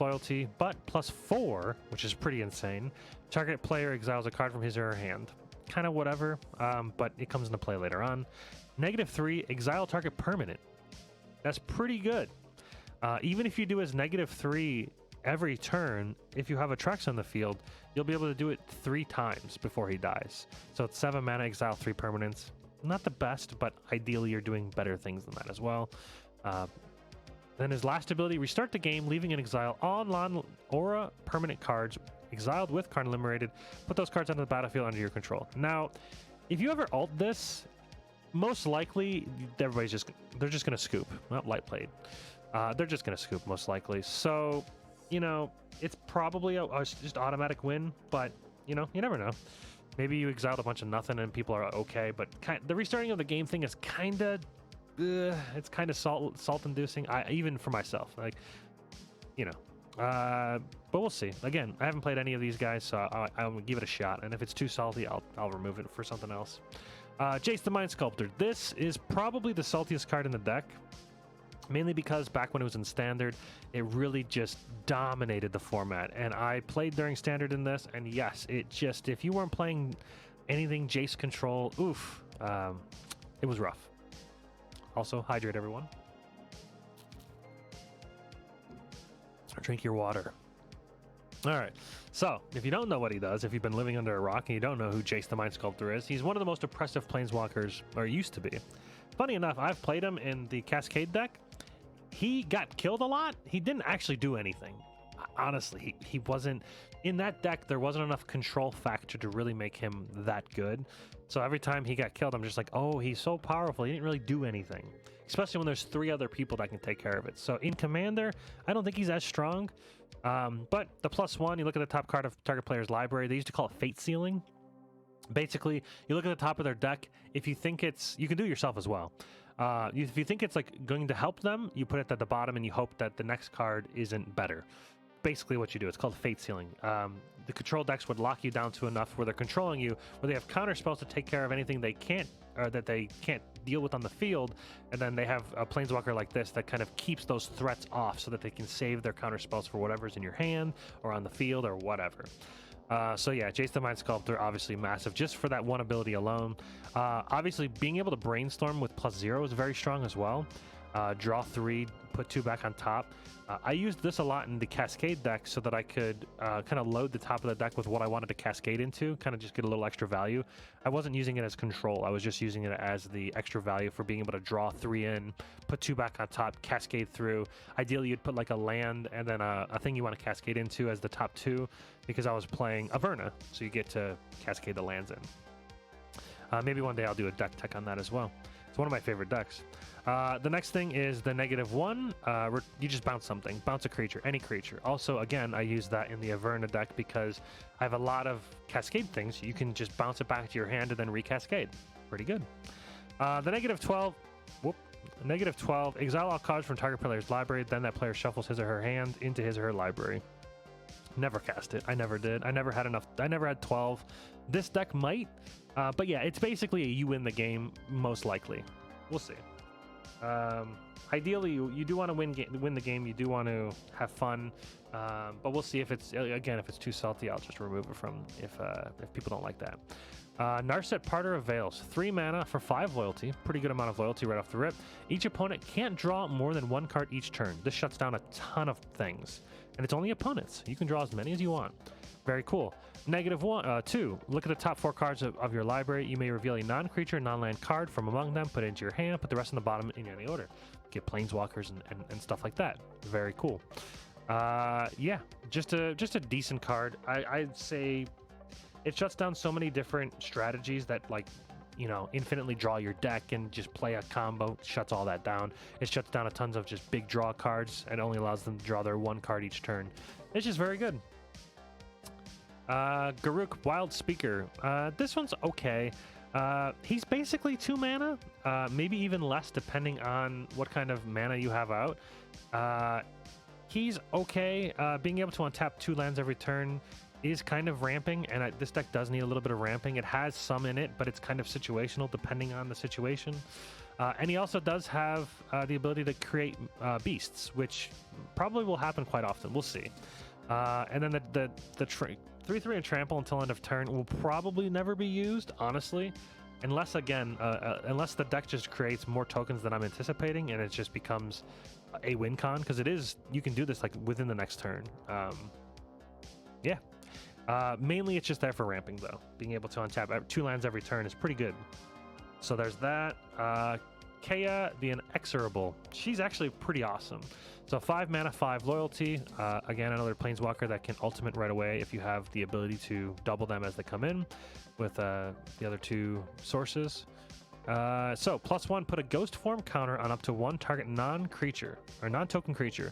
loyalty, but +4, which is pretty insane. Target player exiles a card from his or her hand. Kind of whatever, but it comes into play later on. -3, exile target permanent. That's pretty good. Even if you do his -3 every turn, if you have Atraxa on the field, you'll be able to do it 3 times before he dies. So it's 7 mana, exile 3 permanents. Not the best, but ideally you're doing better things than that as well. Then his last ability, restart the game, leaving in exile all non-aura permanent cards exiled with Karn Liberated. Put those cards onto the battlefield under your control. Now, if you ever ult this, most likely they're just gonna scoop. Well, light played. They're just gonna scoop most likely. So, you know, it's probably a just automatic win, but you know, you never know. Maybe you exiled a bunch of nothing and people are okay, but the restarting of the game thing is kind of it's kind of salt inducing. Even for myself, like, you know. But we'll see. Again, I haven't played any of these guys, so I'll give it a shot. And if it's too salty, I'll remove it for something else. Jace the Mind Sculptor. This is probably the saltiest card in the deck, mainly because back when it was in Standard, it really just dominated the format. And I played during Standard in this, and yes, if you weren't playing anything Jace control, oof, it was rough. Also, hydrate everyone. Drink your water. All right, so if you don't know what he does, if you've been living under a rock and you don't know who Jace the Mind Sculptor is, he's one of the most oppressive Planeswalkers, or used to be. Funny enough, I've played him in the Cascade deck. He got killed a lot. He didn't actually do anything. Honestly, he wasn't... In that deck, there wasn't enough control factor to really make him that good. So every time he got killed, I'm just like, oh, he's so powerful. He didn't really do anything. Especially when there's 3 other people that can take care of it. So in Commander, I don't think he's as strong. But the +1, you look at the top card of target player's library, they used to call it Fate Sealing. Basically, you look at the top of their deck. If you think you can do it yourself as well. If you think it's like going to help them, you put it at the bottom and you hope that the next card isn't better. Basically what you do. It's called Fate Sealing. The control decks would lock you down to enough where they're controlling you, where they have counter spells to take care of anything they can't, or that they can't deal with on the field, and then they have a Planeswalker like this that kind of keeps those threats off so that they can save their counter spells for whatever's in your hand or on the field or whatever. So yeah, Jace the Mind Sculptor, obviously massive just for that one ability alone. Obviously being able to brainstorm with +0 is very strong as well. draw 3, put 2 back on top. I used this a lot in the Cascade deck so that I could kind of load the top of the deck with what I wanted to cascade into, kind of just get a little extra value. I wasn't using it as control. I was just using it as the extra value for being able to draw 3 in, put 2 back on top, cascade through. Ideally, you'd put like a land and then a thing you want to cascade into as the top 2, because I was playing Averna, so you get to cascade the lands in. Maybe one day I'll do a deck tech on that as well. It's one of my favorite decks. The next thing is the -1. You just bounce something. Bounce a creature, any creature. Also, again, I use that in the Averna deck because I have a lot of cascade things. You can just bounce it back to your hand and then recascade. Pretty good. The -12. -12. Exile all cards from target player's library. Then that player shuffles his or her hand into his or her library. Never cast it. I never did. I never had enough. I never had 12. This deck might. But yeah, it's basically a you win the game, most likely. We'll see. Ideally, you do want to win the game. You do want to have fun, but we'll see if it's too salty. I'll just remove it from if people don't like that. Narset Parter of Veils, 3 mana for 5 loyalty. Pretty good amount of loyalty right off the rip. Each opponent can't draw more than 1 card each turn. This shuts down a ton of things, and it's only opponents. You can draw as many as you want. Very cool. -2. Look at the top 4 cards of your library. You may reveal a non-creature, non-land card from among them, put it into your hand, put the rest on the bottom in any order. Get planeswalkers and stuff like that. Very cool. Yeah, just a decent card. I'd say it shuts down so many different strategies that, like, you know, infinitely draw your deck and just play a combo. Shuts all that down. It shuts down a tons of just big draw cards and only allows them to draw their 1 card each turn. It's just very good. Garruk, Wild Speaker. This one's okay. He's basically 2 mana, maybe even less depending on what kind of mana you have out. He's okay. Being able to untap 2 lands every turn is kind of ramping, and this deck does need a little bit of ramping. It has some in it, but it's kind of situational depending on the situation. And he also does have the ability to create beasts, which probably will happen quite often. We'll see. And then the 3/3 and trample until end of turn will probably never be used, honestly, unless unless the deck just creates more tokens than I'm anticipating, and it just becomes a win con, because you can do this like within the next turn. Yeah. Mainly it's just there for ramping, though. Being able to untap 2 lands every turn is pretty good. So there's that. Kea the Inexorable. She's actually pretty awesome. So 5 mana, 5 loyalty. Again, another planeswalker that can ultimate right away if you have the ability to double them as they come in with the other 2 sources. So +1, put a ghost form counter on up to 1 target non-creature or non-token creature.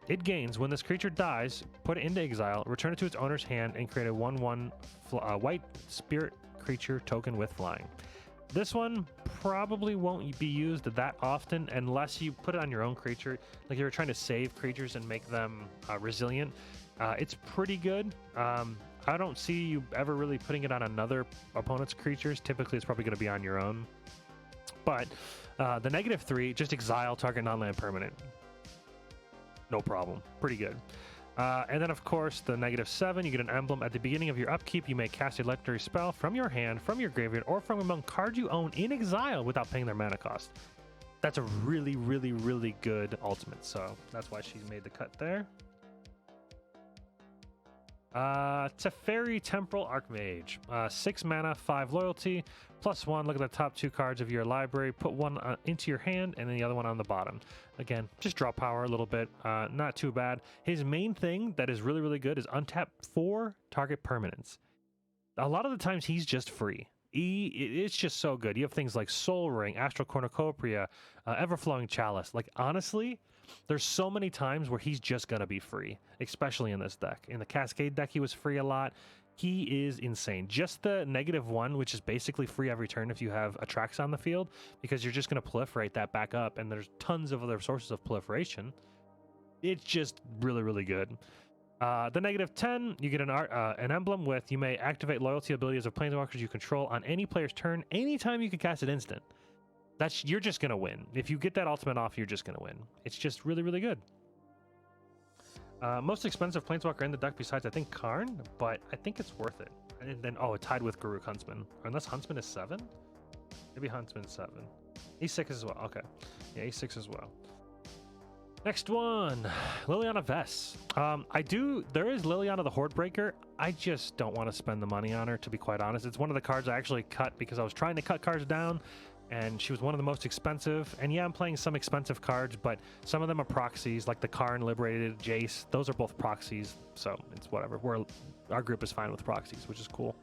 It gains when this creature dies, put it into exile, return it to its owner's hand, and create a 1/1 white spirit creature token with flying. This one probably won't be used that often unless you put it on your own creature, like you're trying to save creatures and make them resilient. It's pretty good. I don't see you ever really putting it on another opponent's creatures. Typically, it's probably going to be on your own. But the -3, just exile target non-land permanent. No problem. Pretty good. And then, of course, the -7, you get an emblem. At the beginning of your upkeep, you may cast a legendary spell from your hand, from your graveyard, or from among cards you own in exile without paying their mana cost. That's a really, really, really good ultimate, so that's why she's made the cut there. Teferi Temporal Archmage. 6 mana, 5 loyalty, +1. Look at the top 2 cards of your library. Put 1 into your hand and then the other one on the bottom. Again, just draw power a little bit. Not too bad. His main thing that is really, really good is untap 4 target permanents. A lot of the times he's just free. It's just so good. You have things like Soul Ring, Astral Cornucopia, Everflowing Chalice. Like, honestly, there's so many times where he's just going to be free, especially in this deck. In the Cascade deck, he was free a lot. He is insane. Just the -1, which is basically free every turn if you have Atraxa on the field, because you're just going to proliferate that back up, and there's tons of other sources of proliferation. It's just really, really good. The -10, you get an emblem with, you may activate loyalty abilities of planeswalkers you control on any player's turn anytime you can cast it instant. You're just going to win. If you get that ultimate off, you're just going to win. It's just really, really good. Most expensive planeswalker in the deck besides, I think, Karn, but I think it's worth it. And then, it tied with Garruk Huntsman. Unless Huntsman is 7? Maybe Huntsman's 7. E6 as well. Okay. Yeah, E6 as well. Next one, Liliana Vess. There is Liliana the Hordebreaker. I just don't want to spend the money on her, to be quite honest. It's one of the cards I actually cut because I was trying to cut cards down, and she was one of the most expensive. And yeah, I'm playing some expensive cards, but some of them are proxies, like the Karn Liberated, Jace. Those are both proxies, so it's whatever. Our group is fine with proxies, which is cool.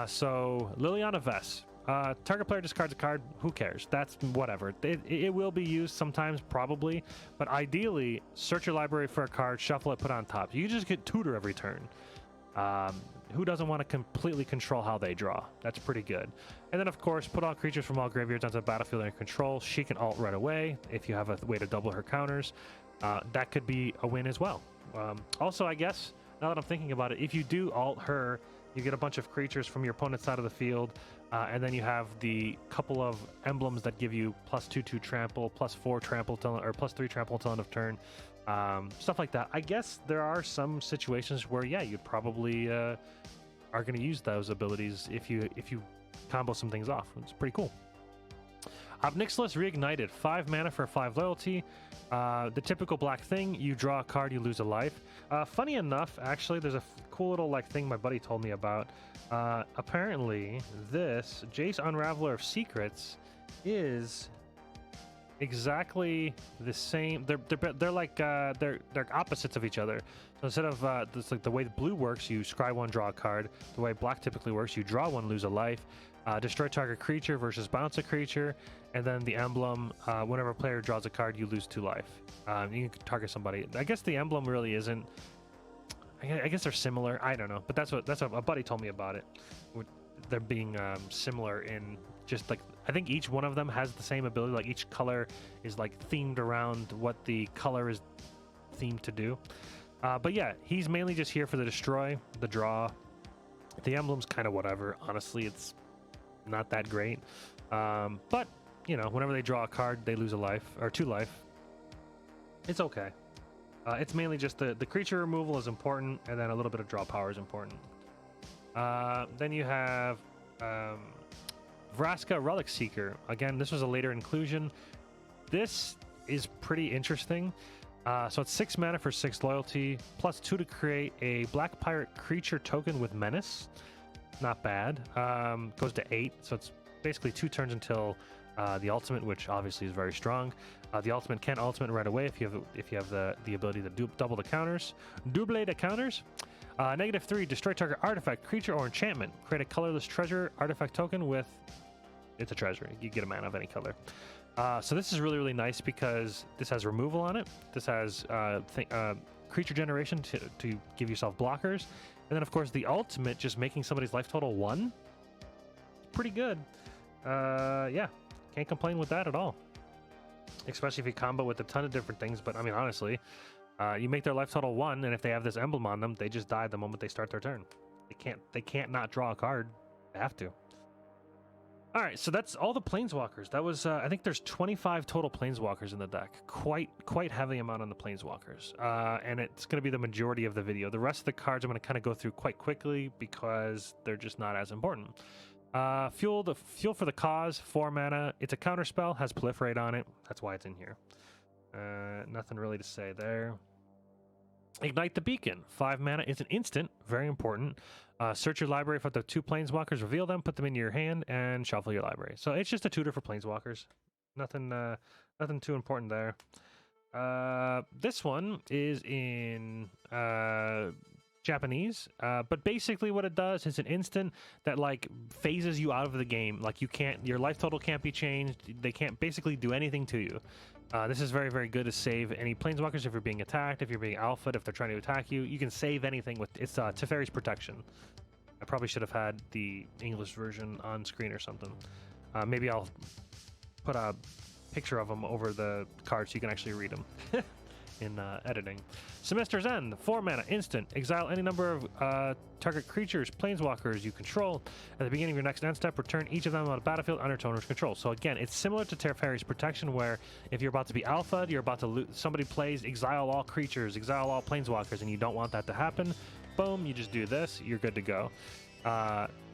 So Liliana Vess. Target player discards a card, who cares? That's whatever. It will be used sometimes, probably, but ideally, search your library for a card, shuffle it, put it on top. You just get tutor every turn. Who doesn't want to completely control how they draw? That's pretty good. And then, of course, put all creatures from all graveyards onto the battlefield under control. She can ult right away if you have a way to double her counters. That could be a win as well. Also, I guess, now that I'm thinking about it, if you do ult her, you get a bunch of creatures from your opponent's side of the field, and then you have the couple of emblems that give you +2/2 trample, +4 trample till, or +3 trample till end of turn, stuff like that. I guess there are some situations where, yeah, you probably are going to use those abilities if you combo some things off. It's pretty cool. Obnixilis Reignited, 5 mana for 5 loyalty. The typical black thing, you draw a card, you lose a life. Funny enough, actually, there's a cool little thing my buddy told me about. Apparently, this Jace Unraveler of Secrets is exactly the same. They're like they're opposites of each other. So instead of this, like the way blue works, you scry one, draw a card. The way black typically works, you draw one, lose a life. Destroy target creature versus bounce a creature, and then the emblem, whenever a player draws a card, you lose 2 life. You can target somebody. I guess the emblem really isn't. I guess they're similar. I don't know, but that's what a buddy told me about it. They're being similar in just like, I think each one of them has the same ability. Like each color is like themed around what the color is themed to do. But yeah, he's mainly just here for the destroy, the draw. The emblem's kind of whatever. Honestly, it's not that great. But you know, whenever they draw a card, they lose a life or 2 life. It's okay. It's mainly just the creature removal is important, and then a little bit of draw power is important. Then you have Vraska Relic Seeker. Again, this was a later inclusion. This is pretty interesting. So it's 6 mana for 6 loyalty, +2 to create a Black Pirate creature token with Menace. Not bad. Goes to 8, so it's basically 2 turns until the ultimate, which obviously is very strong. The ultimate can ultimate right away if you have the ability to double the counters. Double the counters. -3, destroy target artifact, creature, or enchantment. Create a colorless treasure artifact token with... It's a treasure. You get a mana of any color. So this is really, really nice because this has removal on it. This has creature generation to give yourself blockers. And then, of course, the ultimate, just making somebody's life total 1. Pretty good. Yeah, can't complain with that at all. Especially if you combo with a ton of different things. But, I mean, honestly, you make their life total 1, and if they have this emblem on them, they just die the moment they start their turn. They can't not draw a card. They have to. All right, so that's all the Planeswalkers. That was, I think there's 25 total Planeswalkers in the deck. Quite heavy amount on the Planeswalkers. And it's going to be the majority of the video. The rest of the cards I'm going to kind of go through quite quickly because they're just not as important. Fuel for the Cause, 4 mana. It's a counter spell, has Proliferate on it. That's why it's in here. Nothing really to say there. Ignite the Beacon, 5 mana. It's an instant, very important. Search your library for the 2 Planeswalkers, reveal them, put them into your hand, and shuffle your library. So it's just a tutor for Planeswalkers. Nothing too important there. This one is in Japanese, but basically what it does is an instant that like phases you out of the game. Like your life total can't be changed. They can't basically do anything to you. This is very, very good to save any Planeswalkers if you're being attacked, if you're being alpha'd, if they're trying to attack you. You can save anything with it's Teferi's Protection. I probably should have had the English version on screen or something. Maybe I'll put a picture of them over the card so you can actually read them in editing. Semester's End, 4 mana, instant. Exile any number of target creatures, Planeswalkers you control. At the beginning of your next end step, return each of them on the battlefield under owner's control. So again, it's similar to Teferi's Protection, where if you're about to be alpha'd, you're about to somebody plays exile all creatures, exile all Planeswalkers, and you don't want that to happen. Boom, you just do this, you're good to go.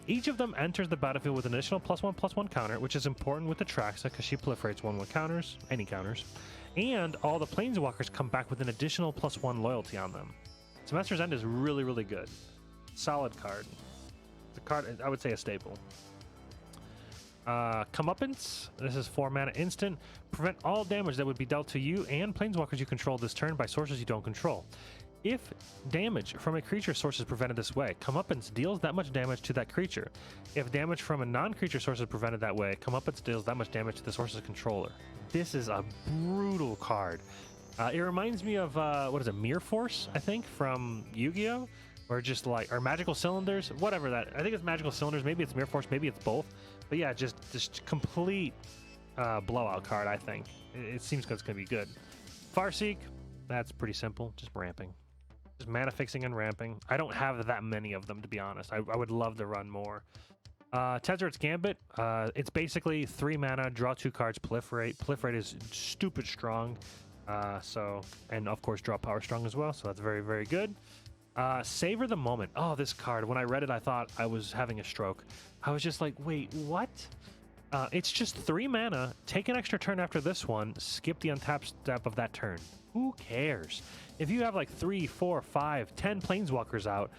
Each of them enters the battlefield with an additional +1/+1 counter, which is important with Atraxa because she proliferates 1/1 counters, any counters. And all the planeswalkers come back with an additional +1 loyalty on them. Semester's End is really, really good. Solid card. It's a card, I would say, a staple. Comeuppance. This is 4 mana instant. Prevent all damage that would be dealt to you and planeswalkers you control this turn by sources you don't control. If damage from a creature source is prevented this way, Comeuppance deals that much damage to that creature. If damage from a non-creature source is prevented that way, Comeuppance deals that much damage to the source's controller. This is a brutal card. It reminds me of, what is it, Mirror Force, I think, from Yu-Gi-Oh! Or just like, or Magical Cylinders, whatever that. I think it's Magical Cylinders, maybe it's Mirror Force, maybe it's both. But yeah, just complete blowout card, I think. It seems it's going to be good. Farseek, that's pretty simple, just ramping. Just mana fixing and ramping. I don't have that many of them, to be honest. I would love to run more. Tezzer's Gambit. It's basically 3 mana, draw 2 cards, proliferate. Proliferate is stupid strong. And of course, draw power strong as well. So that's very, very good. Savor the Moment. Oh, this card. When I read it, I thought I was having a stroke. I was just like, wait, what? It's just 3 mana. Take an extra turn after this one. Skip the untap step of that turn. Who cares? If you have like 3, 4, 5, 10 planeswalkers out,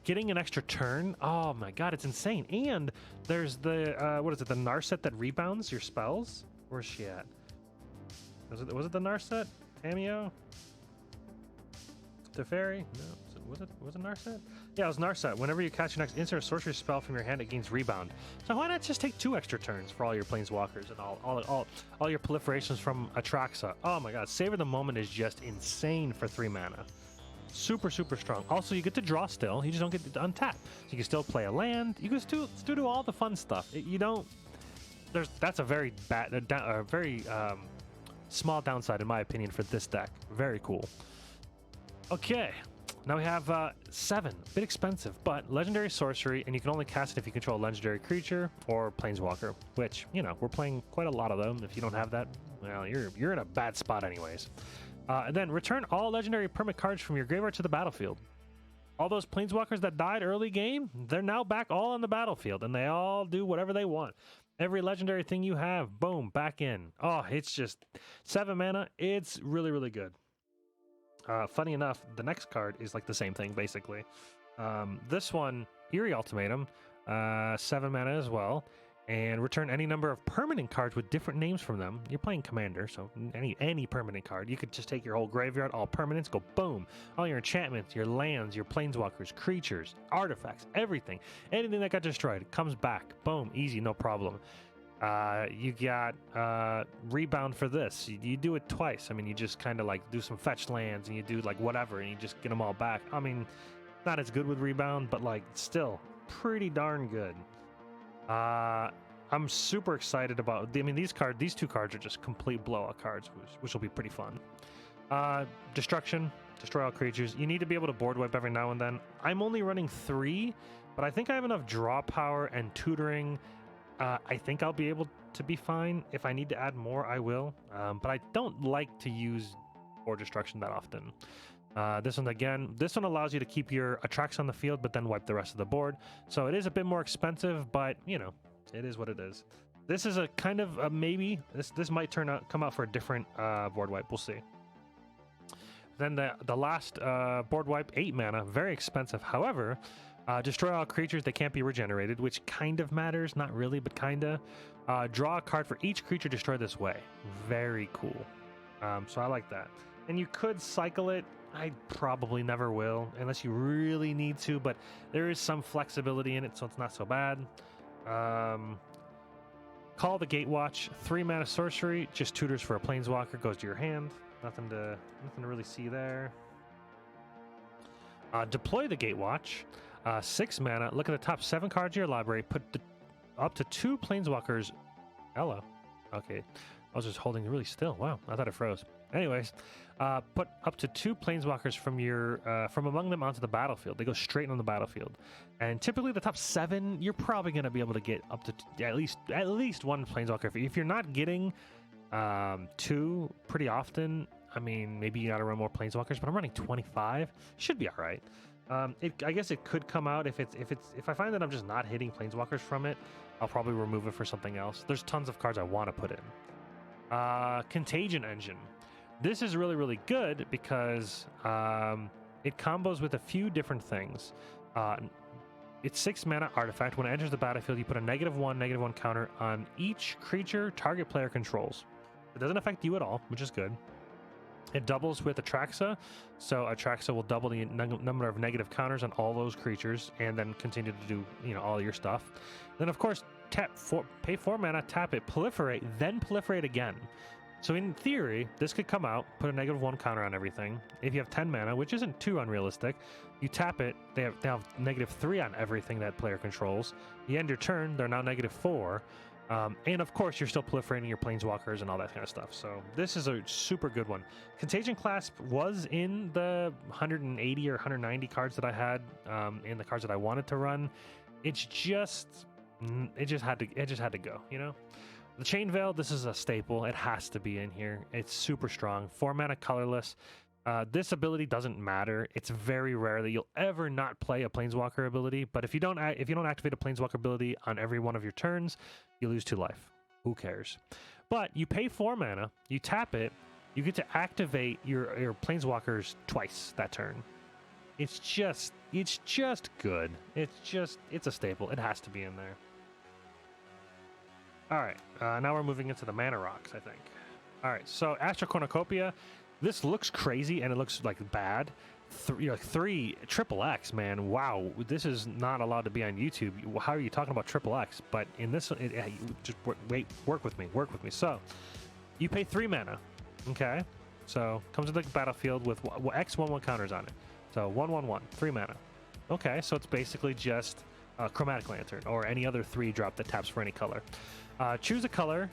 getting an extra turn, oh my god, it's insane. And there's the, what is it, the Narset that rebounds your spells? Where's she at? Was it the Narset? Tameo? Teferi? No. Was it Narset? Yeah, it was Narset. Whenever you catch your next instant or sorcery spell from your hand, it gains rebound. So why not just take 2 extra turns for all your planeswalkers and all your proliferations from Atraxa? Oh my god, Savor the Moment is just insane for 3 mana. Super, super strong. Also, you get to draw still. You just don't get to untap. So you can still play a land. You can still do all the fun stuff. You don't. That's a very bad, very small downside in my opinion for this deck. Very cool. Okay. Now we have 7. Bit expensive, but legendary sorcery, and you can only cast it if you control a legendary creature or planeswalker, which, you know, we're playing quite a lot of them. If you don't have that, well, you're in a bad spot anyways. And then return all legendary permanent cards from your graveyard to the battlefield. All those planeswalkers that died early game, they're now back all on the battlefield, and they all do whatever they want. Every legendary thing you have, boom, back in. Oh, it's just 7 mana. It's really, really good. Funny enough, the next card is like the same thing, basically. This one, Eerie Ultimatum, 7 mana as well, and return any number of permanent cards with different names from them. You're playing Commander, so any permanent card. You could just take your whole graveyard, all permanents, go boom. All your enchantments, your lands, your planeswalkers, creatures, artifacts, everything. Anything that got destroyed comes back. Boom, easy, no problem. You got rebound for this. You do it twice. I mean, you just kind of like do some fetch lands and you do like whatever and you just get them all back. I mean, not as good with rebound, but like still pretty darn good. I'm super excited about, I mean, these 2 cards are just complete blowout cards, which will be pretty fun. Destruction, destroy all creatures. You need to be able to board wipe every now and then. I'm only running 3, but I think I have enough draw power and tutoring. I think I'll be able to be fine. If I need to add more, I will. But I don't like to use board destruction that often. This one allows you to keep your Atraxa on the field, but then wipe the rest of the board. So it is a bit more expensive, but you know, it is what it is. This is a kind of a maybe. This might come out for a different board wipe. We'll see. Then the last board wipe, 8 mana, very expensive. However, destroy all creatures that can't be regenerated, which kind of matters, not really, but kinda. Draw a card for each creature destroyed this way. Very cool. So I like that. And you could cycle it. I probably never will, unless you really need to, but there is some flexibility in it, so it's not so bad. Call the Gatewatch, 3 mana sorcery, just tutors for a planeswalker, goes to your hand. Nothing to really see there. Deploy the Gatewatch, 6 mana. Look at the top 7 cards of your library. Put up to 2 planeswalkers. Hello. Okay, I was just holding really still. Wow, I thought it froze. Anyways, put up to 2 planeswalkers from among them onto the battlefield. They go straight on the battlefield, and typically the top 7, you're probably going to be able to get up to at least 1 planeswalker. If you're not getting 2 pretty often, I mean, maybe you got to run more planeswalkers. But I'm running 25. Should be all right. I guess it could come out if I find that I'm just not hitting planeswalkers from it, I'll probably remove it for something else. There's tons of cards I want to put in. Contagion Engine. This is really, really good because it combos with a few different things. It's 6 mana artifact. When it enters the battlefield, you put a -1/-1 counter on each creature target player controls. It doesn't affect you at all, which is good. It doubles with Atraxa, so Atraxa will double the number of negative counters on all those creatures, and then continue to do all your stuff. Then of course, pay 4 mana, tap it, proliferate, then proliferate again. So in theory, this could come out, put a -1 counter on everything. If you have 10 mana, which isn't too unrealistic, you tap it, they have -3 on everything that player controls. You end your turn, they're now -4. And of course, you're still proliferating your planeswalkers and all that kind of stuff. So this is a super good one. Contagion Clasp was in the 180 or 190 cards that I had, in the cards that I wanted to run. It just had to go, The Chain Veil, this is a staple. It has to be in here. It's super strong. 4 mana colorless. This ability doesn't matter. It's very rare that you'll ever not play a Planeswalker ability, but if you don't activate a Planeswalker ability on every one of your turns, you lose 2 life. Who cares? But you pay 4 mana, you tap it, you get to activate your Planeswalkers twice that turn. It's just good. It's a staple. It has to be in there. All right, now we're moving into the mana rocks, I think. All right, so Astra Cornucopia. This looks crazy and it looks like bad. 3 triple X, man. Wow, this is not allowed to be on YouTube. How are you talking about triple X? But in this, just work with me. So, you pay 3 mana. Okay, so comes to the battlefield with X/1/1 counters on it. So 1/1/1, 3 mana. Okay, so it's basically just Chromatic Lantern or any other 3-drop that taps for any color. Choose a color.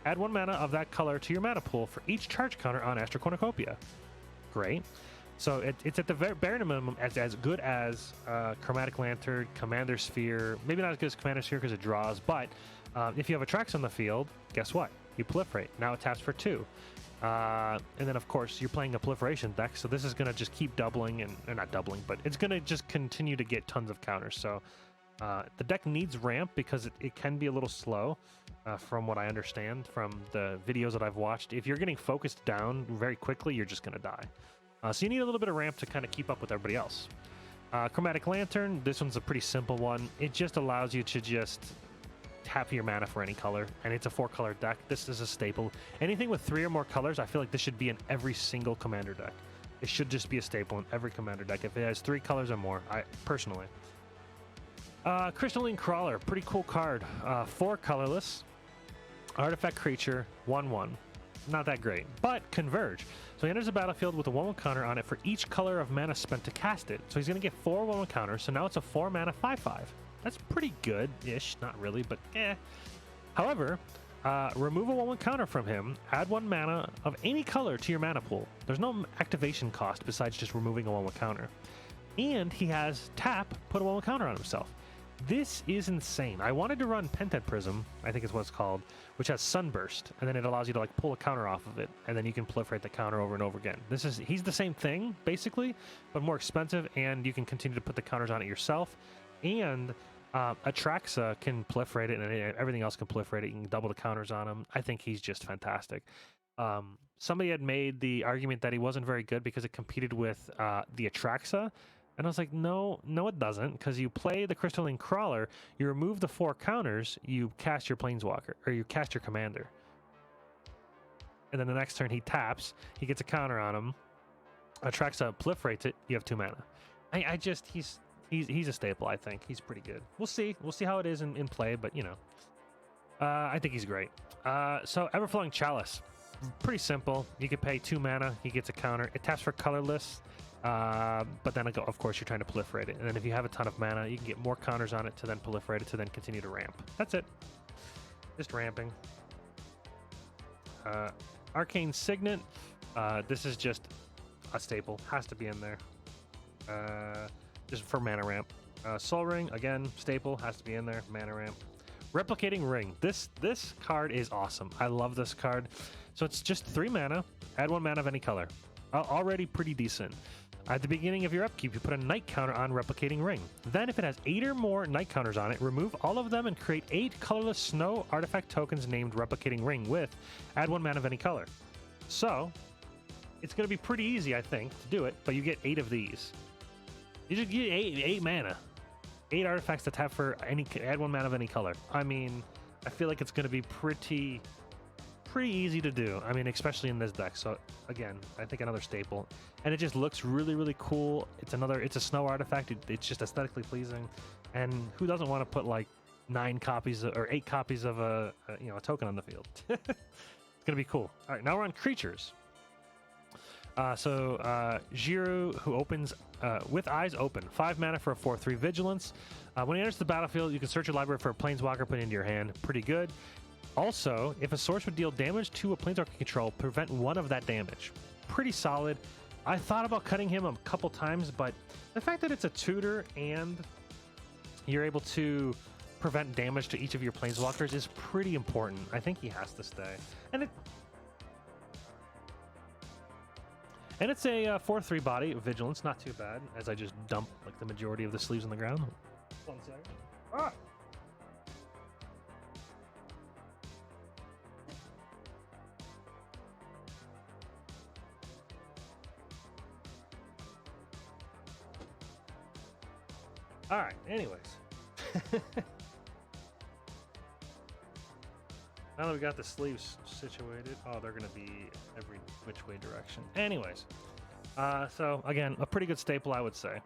Add 1 mana of that color to your mana pool for each charge counter on Astra Cornucopia. Great. So it's at the bare minimum as good as Chromatic Lantern, Commander Sphere. Maybe not as good as Commander Sphere because it draws, but if you have Atraxa on the field, guess what? You proliferate. Now it taps for 2. And then, of course, you're playing a proliferation deck, so this is going to just keep doubling, or not doubling, but it's going to just continue to get tons of counters. So the deck needs ramp because it can be a little slow. From what I understand from the videos that I've watched, if you're getting focused down very quickly, you're just going to die. So you need a little bit of ramp to kind of keep up with everybody else. Chromatic Lantern, this one's a pretty simple one. It just allows you to just tap your mana for any color, and it's a 4-color deck. This is a staple. Anything with 3 or more colors, I feel like this should be in every single commander deck. It should just be a staple in every commander deck if it has 3 colors or more, personally. Crystalline Crawler, pretty cool card. 4 colorless. Artifact creature, 1/1. Not that great, but Converge. So he enters the battlefield with a 1/1 counter on it for each color of mana spent to cast it. So he's going to get 4 1/1 counters, so now it's a 4 mana 5/5. That's pretty good-ish, not really, but eh. However, remove a 1/1 counter from him, add 1 mana of any color to your mana pool. There's no activation cost besides just removing a 1/1 counter. And he has tap, put a 1/1 counter on himself. This is insane. I wanted to run Pentet Prism, I think is what it's called, which has Sunburst, and then it allows you to pull a counter off of it, and then you can proliferate the counter over and over again. He's the same thing, basically, but more expensive, and you can continue to put the counters on it yourself, and Atraxa can proliferate it, and everything else can proliferate it. You can double the counters on him. I think he's just fantastic. Somebody had made the argument that he wasn't very good because it competed with the Atraxa. And I was like, no, it doesn't, because you play the Crystalline Crawler, you remove the 4 counters, you cast your Planeswalker, or you cast your Commander. And then the next turn he taps, he gets a counter on him, Atraxa proliferates it, you have 2 mana. He's a staple, I think. He's pretty good. We'll see how it is in play, but I think he's great. So Everflowing Chalice, pretty simple. You can pay 2 mana, he gets a counter. It taps for colorless. But then, of course, you're trying to proliferate it. And then if you have a ton of mana, you can get more counters on it to then proliferate it to then continue to ramp. That's it. Just ramping. Arcane Signet. This is just a staple. Has to be in there. Just for mana ramp. Soul Ring, again, staple. Has to be in there. Mana ramp. Replicating Ring. This card is awesome. I love this card. So it's just 3 mana. Add 1 mana of any color. Already pretty decent. At the beginning of your upkeep, you put a night counter on Replicating Ring. Then, if it has 8 or more night counters on it, remove all of them and create 8 colorless snow artifact tokens named Replicating Ring with add 1 mana of any color. So, it's going to be pretty easy, I think, to do it, but you get 8 of these. You just get 8 mana. 8 artifacts to tap for add 1 mana of any color. I mean, I feel like it's going to be pretty easy to do. I mean, especially in this deck. So again, I think another staple, and it just looks really cool. It's a snow artifact. It's just aesthetically pleasing, and who doesn't want to put like 9 copies or 8 copies of a token on the field? It's gonna be cool. All right, now we're on creatures. Jiru, who opens with eyes open, 5 mana for a 4/3 vigilance. When he enters the battlefield, you can search your library for a planeswalker, put it into your hand. Pretty good. Also, if a source would deal damage to a planeswalker control, prevent 1 of that damage. Pretty solid. I thought about cutting him a couple times, but the fact that it's a tutor and you're able to prevent damage to each of your planeswalkers is pretty important. I think he has to stay. And it's a 4/3 body, vigilance, not too bad, as I just dump like the majority of the sleeves on the ground. 1 second. Ah! All right, anyways. Now that we got the sleeves situated, oh, they're going to be every which way direction. Anyways, so again, a pretty good staple, I would say.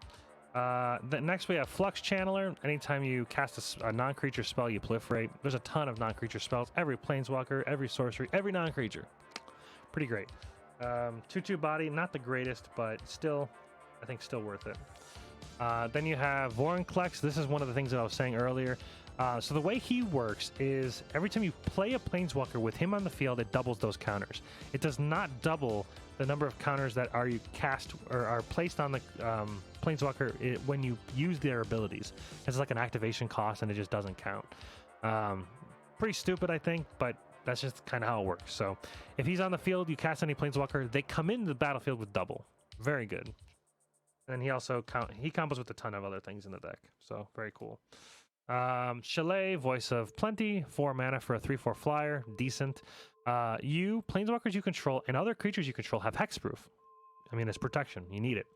Next we have Flux Channeler. Anytime you cast a non-creature spell, you proliferate. There's a ton of non-creature spells. Every planeswalker, every sorcery, every non-creature. Pretty great. 2/2 body, not the greatest, but still, I think still worth it. Then you have Vorinclex. This is one of the things that I was saying earlier. So the way he works is every time you play a planeswalker with him on the field, it doubles those counters. It does not double the number of counters that are cast or are placed on the planeswalker when you use their abilities. It's like an activation cost, and it just doesn't count. Pretty stupid, I think, but that's just kind of how it works. So if he's on the field, you cast any planeswalker, they come into the battlefield with double. Very good. And he also combos with a ton of other things in the deck, so very cool. Chalet, Voice of Plenty, 4 mana for a 3/4 flyer, decent. Planeswalkers you control and other creatures you control have hexproof. I mean, it's protection. You need it.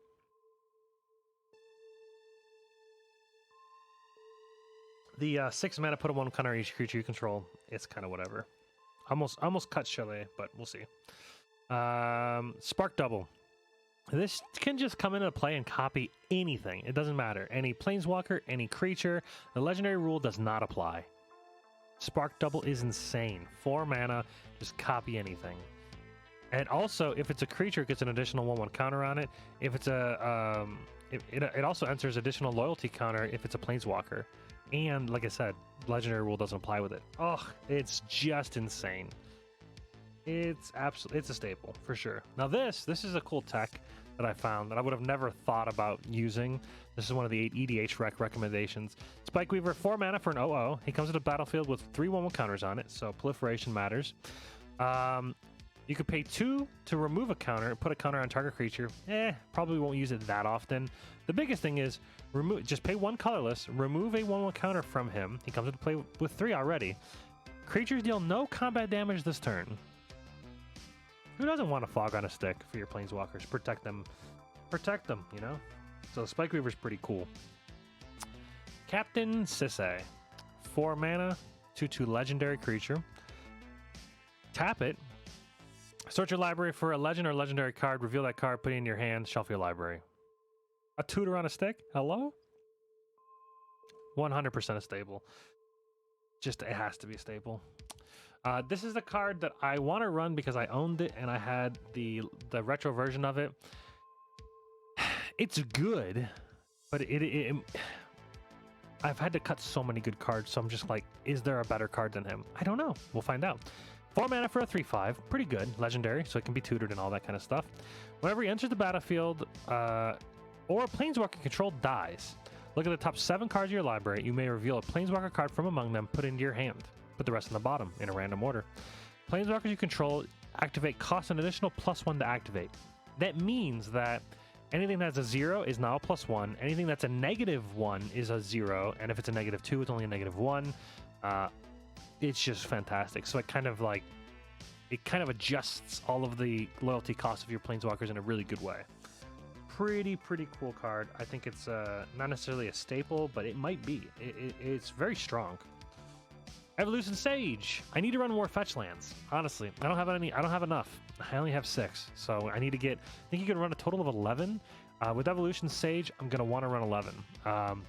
The 6 mana, put a 1 counter on each creature you control. It's kind of whatever. Almost cut Chalet, but we'll see. Spark Double. This can just come into play and copy anything. It doesn't matter. Any planeswalker, any creature. The legendary rule does not apply. Spark Double is insane. 4 mana, just copy anything. And also, if it's a creature, it gets an additional 1/1 counter on it. If it's a, it also enters additional loyalty counter if it's a planeswalker. And like I said, legendary rule doesn't apply with it. Oh, it's just insane. It's a staple for sure. Now this is a cool tech that I found that I would have never thought about using. This is one of the 8 EDH recommendations. Spike Weaver, 4 mana for an 0/0. He comes to the battlefield with 3 1/1 counters on it, so proliferation matters. You could pay 2 to remove a counter, put a counter on target creature. Probably won't use it that often. The biggest thing is just pay 1 colorless, remove a 1/1 counter from him. He comes into play with 3 already. Creatures deal no combat damage this turn. Who doesn't want a Fog on a Stick for your planeswalkers? Protect them, you know? So Spike Weaver's pretty cool. Captain Sisay, 4 mana, 2/2 legendary creature. Tap it. Search your library for a legend or legendary card, reveal that card, put it in your hand, shuffle your library. A tutor on a stick? Hello? 100% a staple. Just, it has to be a staple. This is the card that I want to run because I owned it and I had the retro version of it. It's good, but I've had to cut so many good cards, so I'm just like, is there a better card than him? I don't know. We'll find out. 4 mana for a 3/5. Pretty good. Legendary, so it can be tutored and all that kind of stuff. Whenever he enters the battlefield or a planeswalker controlled dies, look at the top 7 cards of your library. You may reveal a planeswalker card from among them, put it into your hand. Put the rest on the bottom in a random order. Planeswalkers you control activate cost an additional +1 to activate. That means that Anything that's a 0 is now a +1. Anything that's a -1 is a 0, and if it's a -2, it's only a -1. It's just fantastic. So it kind of adjusts all of the loyalty costs of your planeswalkers in a really good way. Pretty cool card. I think it's not necessarily a staple, but it might be. It's very strong. Evolution Sage. I need to run more fetch lands. Honestly, I don't have any. I don't have enough. I only have 6, so I need to get. I think you can run a total of 11. With Evolution Sage, I'm gonna want to run 11.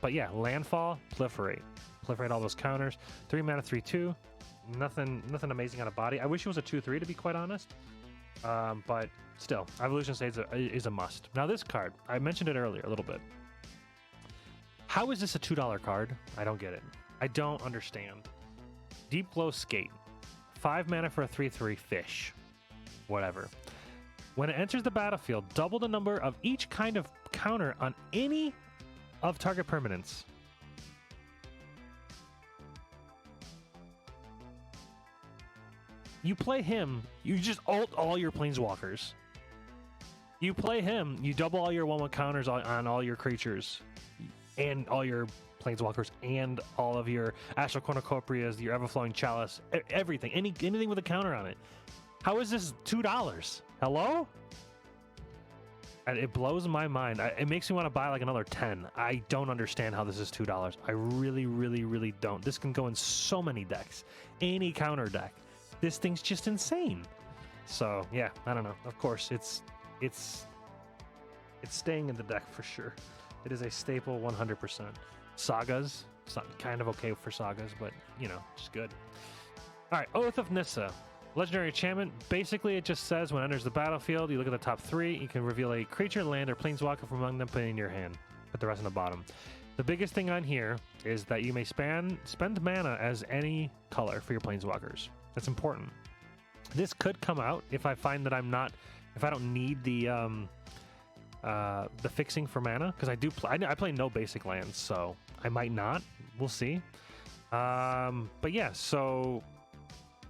But yeah, landfall, proliferate all those counters. 3 mana, 3/2. Nothing amazing on a body. I wish it was a 2/3 to be quite honest. But still, Evolution Sage is a must. Now this card, I mentioned it earlier a little bit. How is this a $2 card? I don't get it. I don't understand. Deep Glow Skate. 5 mana for a 3/3 fish. Whatever. When it enters the battlefield, double the number of each kind of counter on any of target permanents. You play him, you just ult all your planeswalkers. You play him, you double all your 1/1 counters on all your creatures and all your planeswalkers and all of your Astral Cornucopias, your Everflowing Chalice, everything, anything with a counter on it. How is this $2? Hello? And it blows my mind. It makes me want to buy like another 10. I don't understand how this is $2. I really don't. This can go in so many decks. Any counter deck. This thing's just insane. So yeah, I don't know. Of course, it's staying in the deck for sure. It is a staple 100%. Sagas, kind of okay for sagas, but you know, just good. All right, Oath of Nissa. Legendary enchantment. Basically, it just says when it enters the battlefield, you look at the top 3, you can reveal a creature, land, or planeswalker from among them, put it in your hand. Put the rest on the bottom. The biggest thing on here is that you may spend mana as any color for your planeswalkers. That's important. This could come out if I find that if I don't need the fixing for mana, because I play no basic lands, so I might not. We'll see. But yeah, so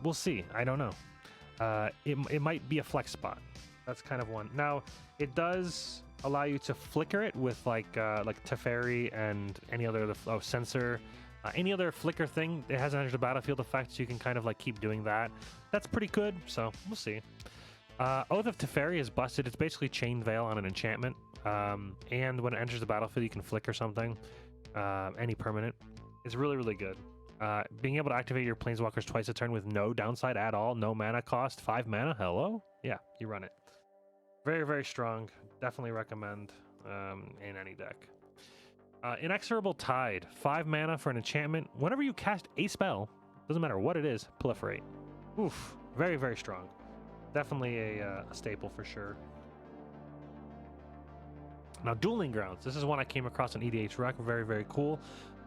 we'll see. I don't know. It might be a flex spot. That's kind of one. Now, it does allow you to flicker it with like Teferi and any other Censor. Any other flicker thing, it hasn't entered the battlefield effect, so you can kind of like keep doing that. That's pretty good, so we'll see. Oath of Teferi is busted. It's basically Chain Veil on an enchantment. And when it enters the battlefield, you can flicker something, any permanent. It's really good. Being able to activate your planeswalkers twice a turn with no downside at all, no mana cost, 5 mana, hello? Yeah, you run it. Very strong. Definitely recommend in any deck. Inexorable Tide, 5 mana for an enchantment. Whenever you cast a spell, doesn't matter what it is, proliferate. Oof, very strong. Definitely a staple for sure. Now, Dueling Grounds. This is one I came across on EDH Rec. Very cool.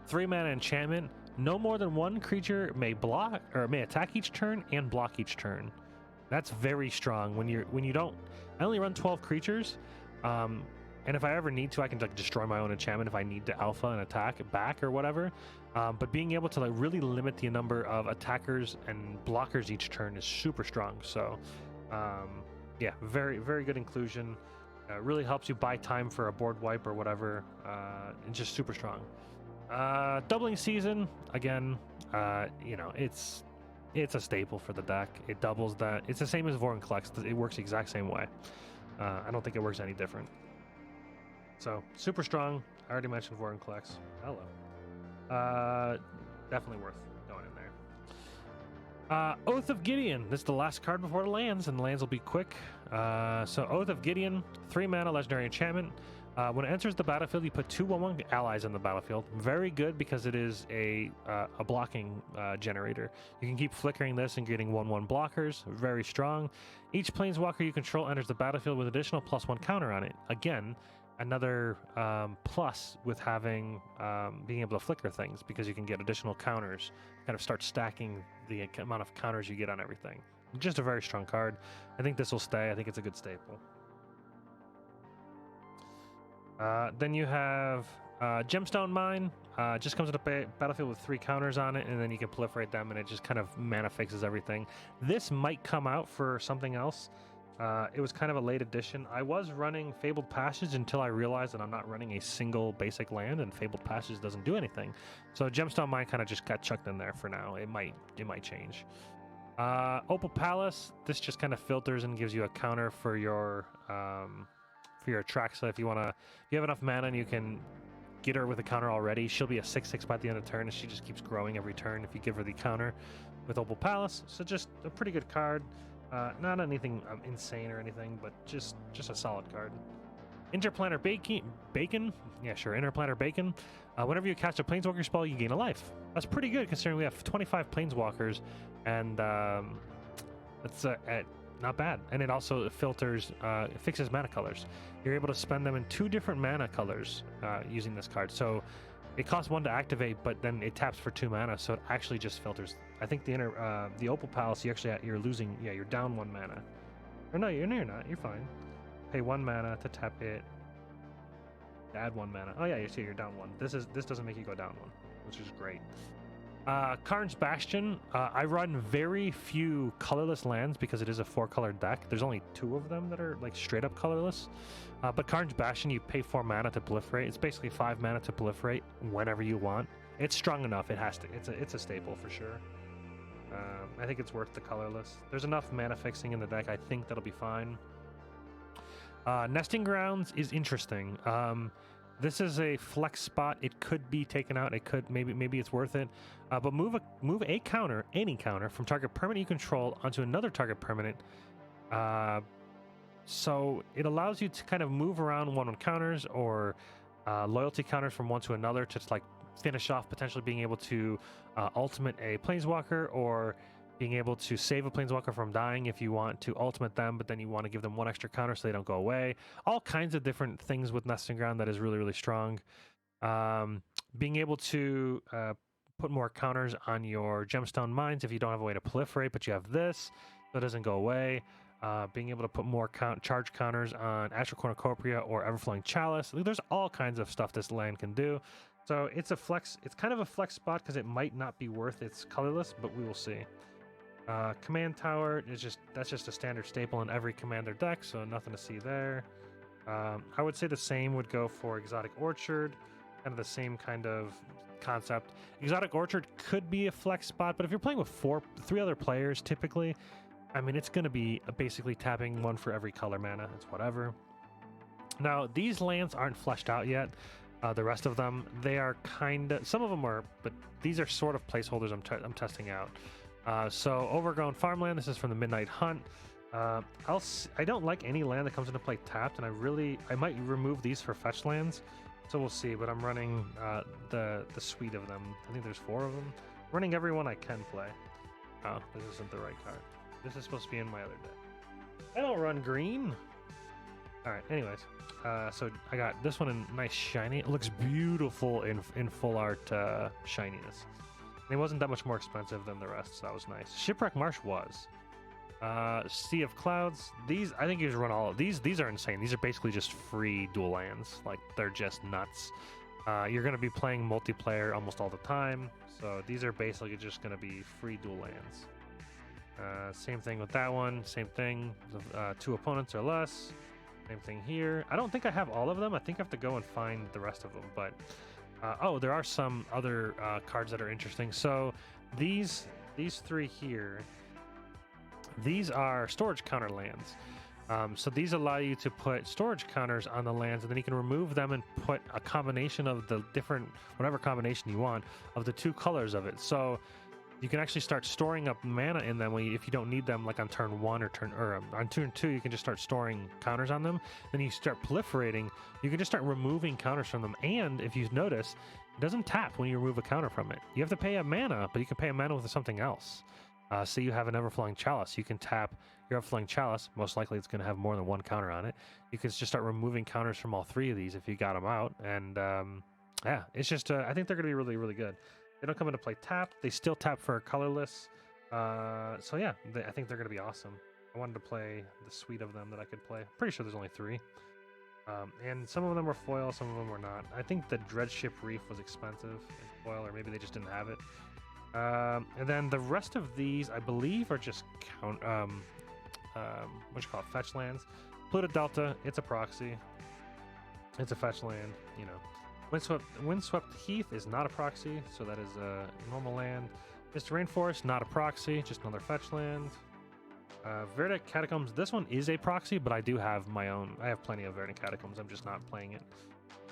3 mana enchantment. No more than one creature may block or may attack each turn and block each turn. That's very strong. When you don't, I only run 12 creatures. And if I ever need to, I can like destroy my own enchantment if I need to alpha and attack it back or whatever. But being able to like really limit the number of attackers and blockers each turn is super strong. So yeah, very good inclusion. Really helps you buy time for a board wipe or whatever. And just super strong. Doubling Season, again, you know, it's a staple for the deck. It doubles that. It's the same as Vorinclex. It works the exact same way. I don't think it works any different. So, super strong. I already mentioned Vorinclex. Hello. Definitely worth going in there. Oath of Gideon. This is the last card before the lands, and the lands will be quick. So, Oath of Gideon, 3 mana legendary enchantment. When it enters the battlefield, you put 2 1/1 allies in the battlefield. Very good because it is a blocking generator. You can keep flickering this and getting 1/1 blockers. Very strong. Each planeswalker you control enters the battlefield with additional +1 counter on it. Again, another plus with having being able to flicker things, because you can get additional counters. Kind of start stacking the amount of counters you get on everything. Just a very strong card. I think this will stay. I think it's a good staple. Then you have Gemstone Mine. Just comes to the battlefield with 3 counters on it, and then you can proliferate them, and it just kind of mana fixes everything. This might come out for something else It was kind of a late addition. I was running Fabled Passage until I realized that I'm not running a single basic land, and Fabled Passage doesn't do anything. So Gemstone Mine kind of just got chucked in there for now. It might change. Opal Palace. This just kind of filters and gives you a counter for your Atraxa. If you have enough mana and you can get her with a counter already, she'll be a 6/6 by the end of the turn, and she just keeps growing every turn if you give her the counter with Opal Palace. So just a pretty good card. Not anything insane or anything, but just a solid card. Interplanar Bacon. Yeah, sure. Interplanar Bacon. Whenever you cast a Planeswalker spell, you gain a life. That's pretty good considering we have 25 Planeswalkers, and that's not bad. And it also filters, it fixes mana colors. You're able to spend them in 2 different mana colors using this card. So it costs 1 to activate, but then it taps for 2 mana, so it actually just filters. I think the Opal Palace, you're losing. Yeah, you're down 1 mana. Or no, you're not. You're fine. Pay 1 mana to tap it. Add 1 mana. Oh yeah, you see, you're down 1. This doesn't make you go down 1, which is great. Karn's Bastion. I run very few colorless lands because it is a 4-color deck. There's only 2 of them that are like straight up colorless. But Karn's Bastion, you pay 4 mana to proliferate. It's basically 5 mana to proliferate whenever you want. It's strong enough. It has to. It's a staple for sure. I think it's worth the colorless. There's enough mana fixing in the deck. I think that'll be fine. Nesting Grounds is interesting. This is a flex spot. It could be taken out. It could maybe it's worth it. But move a counter, any counter, from target permanent you control onto another target permanent. So it allows you to kind of move around one on counters or loyalty counters from one to another to like finish off potentially being able to ultimate a Planeswalker, or being able to save a Planeswalker from dying if you want to ultimate them, but then you want to give them 1 extra counter so they don't go away. All kinds of different things with Nesting Ground that is really, really strong. Being able to put more counters on your Gemstone Mines if you don't have a way to proliferate, but you have this, so it doesn't go away. Being able to put more charge counters on Astral Cornucopia or Everflowing Chalice. There's all kinds of stuff this land can do. So it's a flex. It's kind of a flex spot because it might not be worth its colorless, but we will see. Command Tower is that's just a standard staple in every commander deck, so nothing to see there. I would say the same would go for Exotic Orchard, kind of the same kind of concept. Exotic Orchard could be a flex spot, but if you're playing with 3 other players, typically, I mean, it's going to be basically tapping 1 for every color mana. It's whatever. Now, these lands aren't fleshed out yet. The rest of them, they are kind of, some of them are, but these are sort of placeholders I'm testing out. So Overgrown Farmland, this is from the Midnight Hunt. I don't like any land that comes into play tapped, and I might remove these for fetch lands, so we'll see. But I'm running the suite of them. I think there's 4 of them. Running every one I can play. Oh, this isn't the right card. This is supposed to be in my other deck. I don't run green. All right. Anyways, so I got this one in nice shiny. It looks beautiful in full art shininess. It wasn't that much more expensive than the rest, so that was nice. Shipwreck Marsh was. Sea of Clouds. These, I think you should run all of these. These are insane. These are basically just free dual lands. Like, they're just nuts. You're going to be playing multiplayer almost all the time, so these are basically just going to be free dual lands. Same thing with that one. Same thing. 2 opponents or less. Same thing here. I don't think I have all of them. I think I have to go and find the rest of them, but... oh, there are some other cards that are interesting. So these 3 here, these are storage counter lands. So these allow you to put storage counters on the lands, and then you can remove them and put a combination of the different, whatever combination you want, of the 2 colors of it. So you can actually start storing up mana in them if you don't need them, like on turn 1 or on turn 2, you can just start storing counters on them. Then you start proliferating, you can just start removing counters from them. And if you notice, it doesn't tap when you remove a counter from it. You have to pay a mana, but you can pay a mana with something else. Say you have an Everflowing Chalice, you can tap your Everflowing Chalice. Most likely it's going to have more than 1 counter on it. You can just start removing counters from all 3 of these if you got them out. And yeah, it's just, I think they're going to be really, really good. They don't come into play tapped. They still tap for colorless. So yeah, I think they're going to be awesome. I wanted to play the suite of them that I could play. Pretty sure there's only 3. And some of them were foil, some of them were not. I think the Dreadship Reef was expensive in foil, or maybe they just didn't have it. And then the rest of these, I believe, are just what you call it, fetch lands. Pluto Delta, it's a proxy. It's a fetch land, you know. Windswept Heath is not a proxy, so that is a normal land. Mr. Rainforest, not a proxy, just another fetch land. Verdant Catacombs, this one is a proxy, but I do have my own. I have plenty of Verdant Catacombs, I'm just not playing it.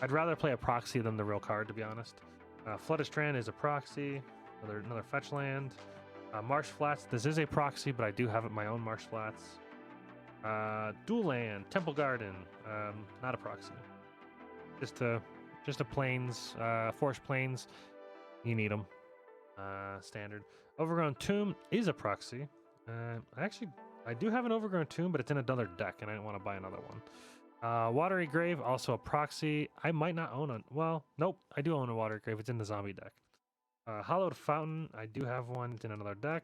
I'd rather play a proxy than the real card, to be honest. Flooded Strand is a proxy, another fetch land. Marsh Flats, this is a proxy, but I do have my own Marsh Flats. Dual Land, Temple Garden, not a proxy. Just a plains, Forest Plains, you need them. Standard. Overgrown Tomb is a proxy. I do have an Overgrown Tomb, but it's in another deck, and I didn't want to buy another one. Watery Grave, also a proxy. I might not own a... Well, nope, I do own a Watery Grave. It's in the zombie deck. Hallowed Fountain, I do have one. It's in another deck,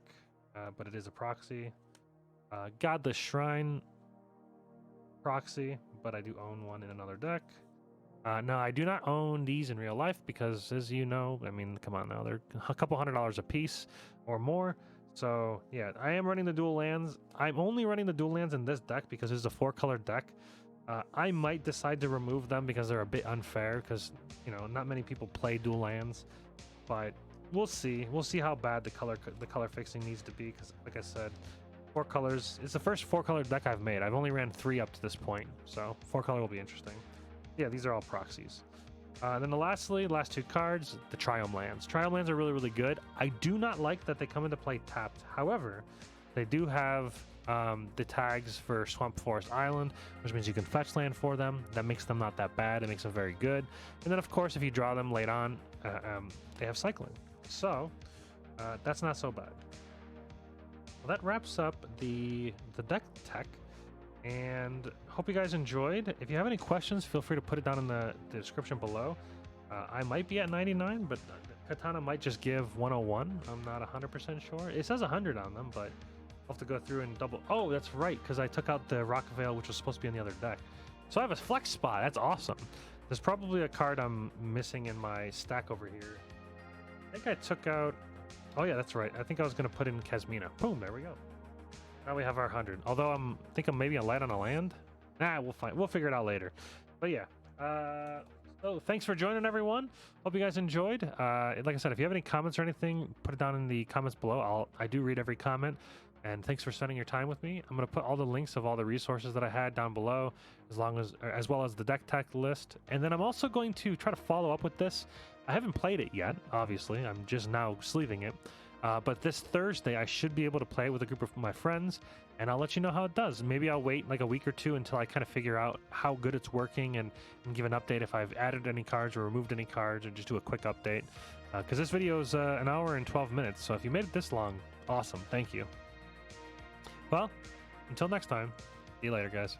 but it is a proxy. Godless Shrine, proxy, but I do own one in another deck. No, I do not own these in real life because, as you know, I mean, come on now, they're a couple $100 a piece or more. So, yeah, I am running the dual lands. I'm only running the dual lands in this deck because it's a 4-color deck. I might decide to remove them because they're a bit unfair because, you know, not many people play dual lands. But we'll see. We'll see how bad the color fixing needs to be because, like I said, 4 colors. It's the first 4-color deck I've made. I've only ran 3 up to this point, so 4-color will be interesting. Yeah, these are all proxies. Then last 2 cards, the Triome lands. Triome lands are really, really good. I do not like that they come into play tapped. However, they do have the tags for Swamp Forest Island, which means you can fetch land for them. That makes them not that bad. It makes them very good. And then, of course, if you draw them late on, they have cycling. So that's not so bad. Well, that wraps up the deck tech. And hope you guys enjoyed. If you have any questions, feel free to put it down in the description below. I might be at 99, but Katana might just give 101. I'm not 100% sure. It says 100 on them, but I'll have to go through and double. Oh, that's right, because I took out the Rock Veil, which was supposed to be on the other deck. So I have a flex spot. That's awesome. There's probably a card I'm missing in my stack over here. I think I took out... Oh, yeah, that's right. I think I was going to put in Kasmina. Boom, there we go. Now we have our 100. Although I think I'm maybe a light on a land. Nah, we'll figure it out later. But yeah. So thanks for joining, everyone. Hope you guys enjoyed. Like I said, if you have any comments or anything, put it down in the comments below. I do read every comment. And thanks for spending your time with me. I'm going to put all the links of all the resources that I had down below, as well as the deck tech list. And then I'm also going to try to follow up with this. I haven't played it yet, obviously. I'm just now sleeving it. But this Thursday, I should be able to play with a group of my friends, and I'll let you know how it does. Maybe I'll wait like a week or two until I kind of figure out how good it's working and give an update if I've added any cards or removed any cards, or just do a quick update. Because this video is an hour and 12 minutes, so if you made it this long, awesome. Thank you. Well, until next time, see you later, guys.